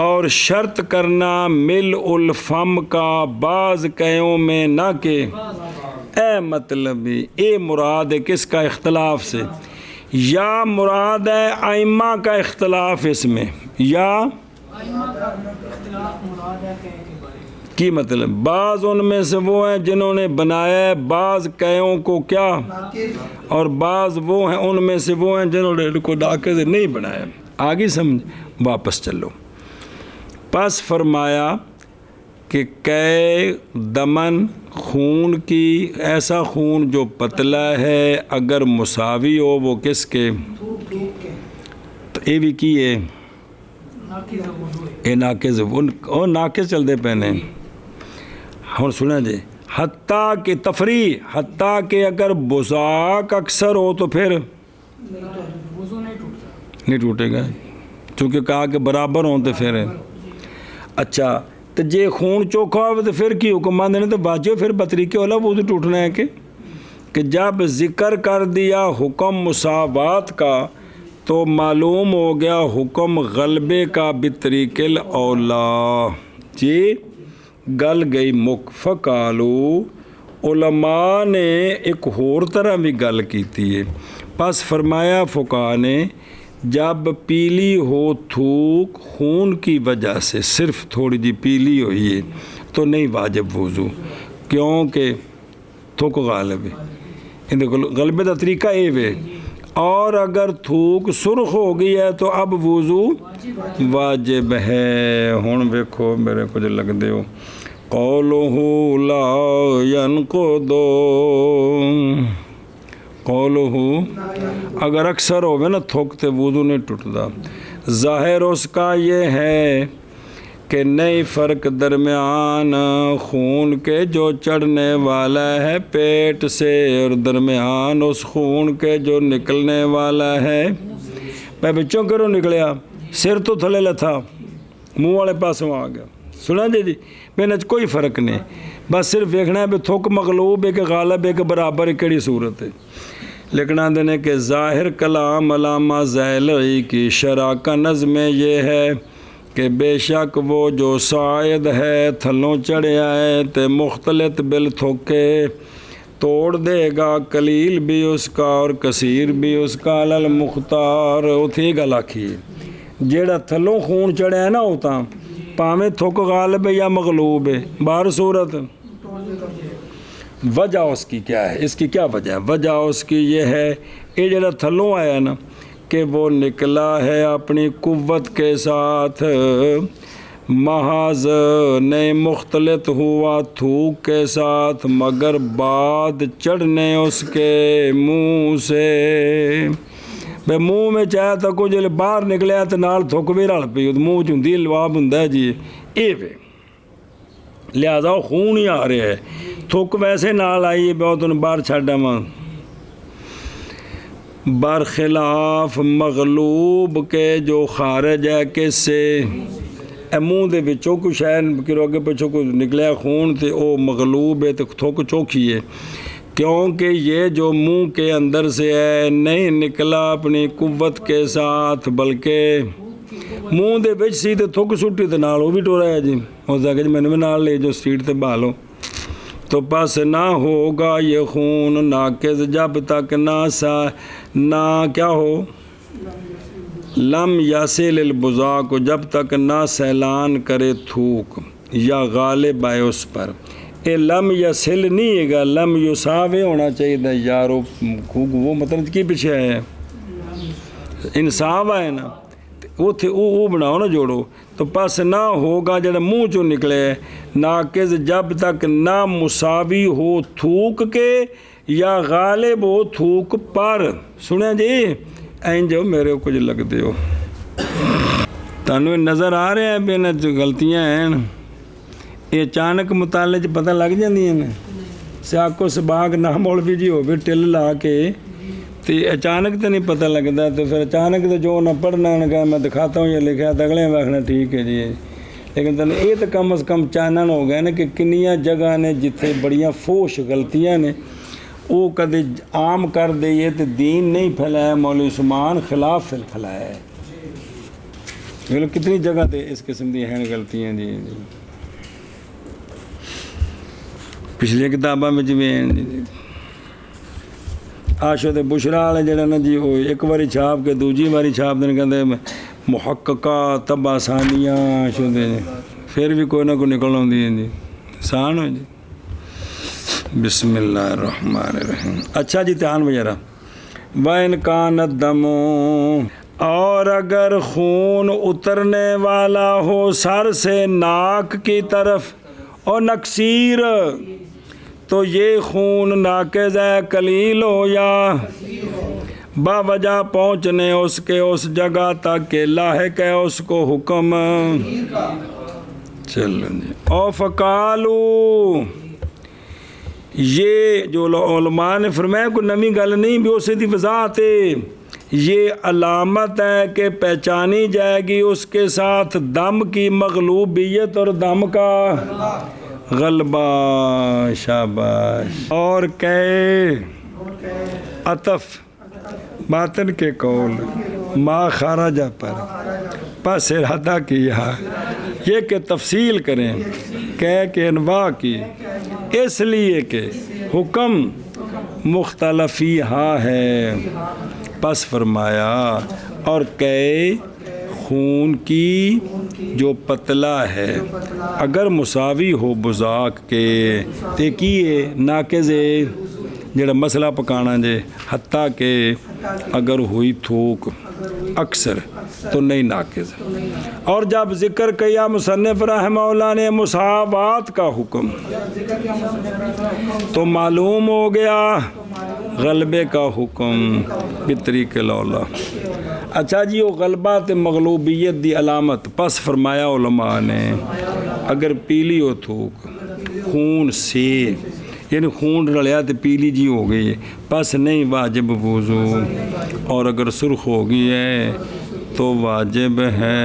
اور شرط کرنا مل الفم کا بعض قیوں میں نہ کہ اے مطلب اے مراد ہے کس کا اختلاف سے یا مراد ہے ائمہ کا اختلاف اس میں یا کی مطلب بعض ان میں سے وہ ہیں جنہوں نے بنایا ہے بعض قیوں کو کیا اور بعض وہ ہیں ان میں سے وہ ہیں جنہوں نے کو ناقض نہیں بنایا. آگے سمجھ واپس چلو. پس فرمایا کہ کہ دمن خون کی ایسا خون جو پتلا ہے اگر مساوی ہو وہ کس کے تو اے بھی کی ہے اے ناقض وہ ناقض چل دے پہنے ہوں سنا جی حتیٰ کہ تفریح حتیٰ کہ اگر بزاق اکثر ہو تو پھر نہیں ٹوٹے گا چونکہ کہا کہ برابر ہوں تو پھر اچھا تو جے خون چوکھا ہو تو پھر کی حکم ماندے تو واجب پھر بطریقے والا وہ تو ٹوٹنا ہے کہ جب ذکر کر دیا حکم مساوات کا تو معلوم ہو گیا حکم غلبے کا بطریق الاولا جی گل گئی مک فقالو علماء نے ایک اور طرح بھی گل کیتی ہے. پس فرمایا فقہاء نے جب پیلی ہو تھوک خون کی وجہ سے صرف تھوڑی جی پیلی ہوئی ہے تو نہیں واجب وضو کیونکہ تھوک غالب ہے ان غلبے کا طریقہ اے وے اور اگر تھوک سرخ ہو گئی ہے تو اب وضو واجب ہے. ہن ویکھو میرے کچھ لگ دے ہو قولہ لا ینقضو قولہ اگر اکثر ہوئے نا تھوکتے وضو نہیں ٹوٹتا. ظاہر اس کا یہ ہے کہ نہیں فرق درمیان خون کے جو چڑھنے والا ہے پیٹ سے اور درمیان اس خون کے جو نکلنے والا ہے میں بچوں کروں نکلیا سر تو تھلے لتھا منہ والے پاسوں آ گیا سنا جی میں نچ کوئی فرق نہیں بس صرف دیکھنا ہے بھی تھوک مغلوب ہے کہ غالب ہے کہ برابر کیڑی صورت ہے. لیکن آندے نے کہ ظاہر کلام علامہ زیلعی کی شرح کا نظم یہ ہے کہ بے شک وہ جو صاعد ہے تھلوں چڑھیا ہے تے مختلط بل تھوکے توڑ دے گا قلیل بھی اس کا اور کثیر بھی اس کا علی المختار. اتھی گل آکھی جیڑا تھلوں خون چڑھیا ہے نا وہ تاں پاویں تھک غالب ہے یا مغلوب ہے بہر صورت وجہ اس کی کیا ہے, اس کی کیا وجہ ہے؟ وجہ اس کی یہ ہے یہ جڑا تھلوں آیا نا کہ وہ نکلا ہے اپنی قوت کے ساتھ, محض نہیں مختلط ہوا تھوک کے ساتھ مگر بعد چڑھنے اس کے منہ سے. بے منہ میں چاہے تو کچھ باہر نکلیا تو نال تھک بھی رل پئی منہ چ ہوندی لواب ہوندا ہے جی اے وے لہذا وہ خون ہی آ رہا ہے تھک ویسے نال آئی بہت ان باہر چھڈ آواں. برخلاف مغلوب کے جو خارج ہے کس سے منہ دے وچوں کوئی شے کرو اگے پچھوں کوئی نکلیا خون تے او مغلوب ہے تے تھک چوکھی ہے کیونکہ یہ جو منہ کے اندر سے ہے نہیں نکلا اپنی قوت کے ساتھ بلکہ منہ دے وچ سی تے تھک سٹی تے نال وہ بھی ٹورا ہے جی ہو سکے جی مینوں بھی نال لے جو سٹریٹ تے بہالو تو پس نہ ہوگا یہ خون ناقص جب تک نہ کیا ہو لم یاسل البزا کو جب تک نہ سیلان کرے تھوک یا غالب آئے اس پر. اے لم یاسل نہیں ہے گا لم یساوے ہونا چاہیے یارو وہ مطلب کی پیچھے ہے انصاف ہے نا اوتھے او بناؤ نا جوڑو تو پس نہ ہوگا جڑا منہ چوں نکلے ناقص جب تک نہ مساوی ہو تھوک کے یا غالب ہو تھوک پر. سنیا جی این جو میرے کچھ لگ دے ہو تانوں نظر آ رہے ہیں بے غلطیاں ہیں یہ اچانک مطالعے چ پتہ لگ جاندیاں نے سیاکو سباق نہ مولوی جی ہوے ٹل لا کے تے اچانک تو نہیں پتہ لگتا تو پھر اچانک تو جو نہ پڑھنا نے کہا میں دکھاتا ہوں یہ لکھا تو اگلے آخنا ٹھیک ہے جی لیکن تنہیں یہ تو کم از کم چانن ہو گیا نا کہ کنیاں جگہ نے جتھے بڑیاں فوش غلطیاں نے وہ کدے عام کر دئیے تو دین نہیں پھیلایا مولوی عثمان خلاف پھیلایا ہے. مطلب کتنی جگہ تے اس قسم دی ہیں غلطیاں جی پچھلی کتاباں میں جی آشو تے بشرا والے جڑے نا جی وہ ایک باری چھاپ کے دوجی باری چھاپ دیں کہتے محققہ تبا ثانیہ آشو دے پھر بھی کوئی نہ کوئی نکل آتی ہے جی آسان ہو جی. بسم اللہ الرحمن الرحیم. اچھا جی دھیان وغیرہ وَإِنْ كَانَ الدَّمُ اور اگر خون اترنے والا ہو سر سے ناک کی طرف اور نکسیر تو یہ خون ناقص ہے قلیل ہو یا باوجہ پہنچنے اس کے اس جگہ تک کہ لاحق ہے اس کو حکم. چلو جی او فقالو یہ جو علماء نے فرمایا کوئی نمی گل نہیں بھی اسے دی وضاحت ہے یہ علامت ہے کہ پہچانی جائے گی اس کے ساتھ دم کی مغلوبیت اور دم کا غلبہ. شاباش. اور کہ عطف باطن کے قول ما خارجہ پر پس ارادہ کیا یہ کہ تفصیل کریں کہ انواع کی اس لیے کہ حکم مختلفی ہاں ہے. پس فرمایا اور کہ خون کی جو پتلا ہے اگر مساوی ہو بزاق کے تے کیے ناقص ہے جڑا مسئلہ پکانا جے حتیٰ کہ اگر ہوئی تھوک اکثر تو نہیں ناقص. اور جب ذکر کیا مصنف رحمہ اللہ نے مساوات کا حکم تو معلوم ہو گیا غلبے کا حکم بطریق الاولیٰ. اچھا جی وہ غلبہ تے مغلوبیت دی علامت پس فرمایا علماء نے اگر پیلی ہو تھوک خون سے یعنی خون رلیا تو پیلی جی ہو گئی پس نہیں واجب وضو اور اگر سرخ ہو گئی ہے تو واجب ہے.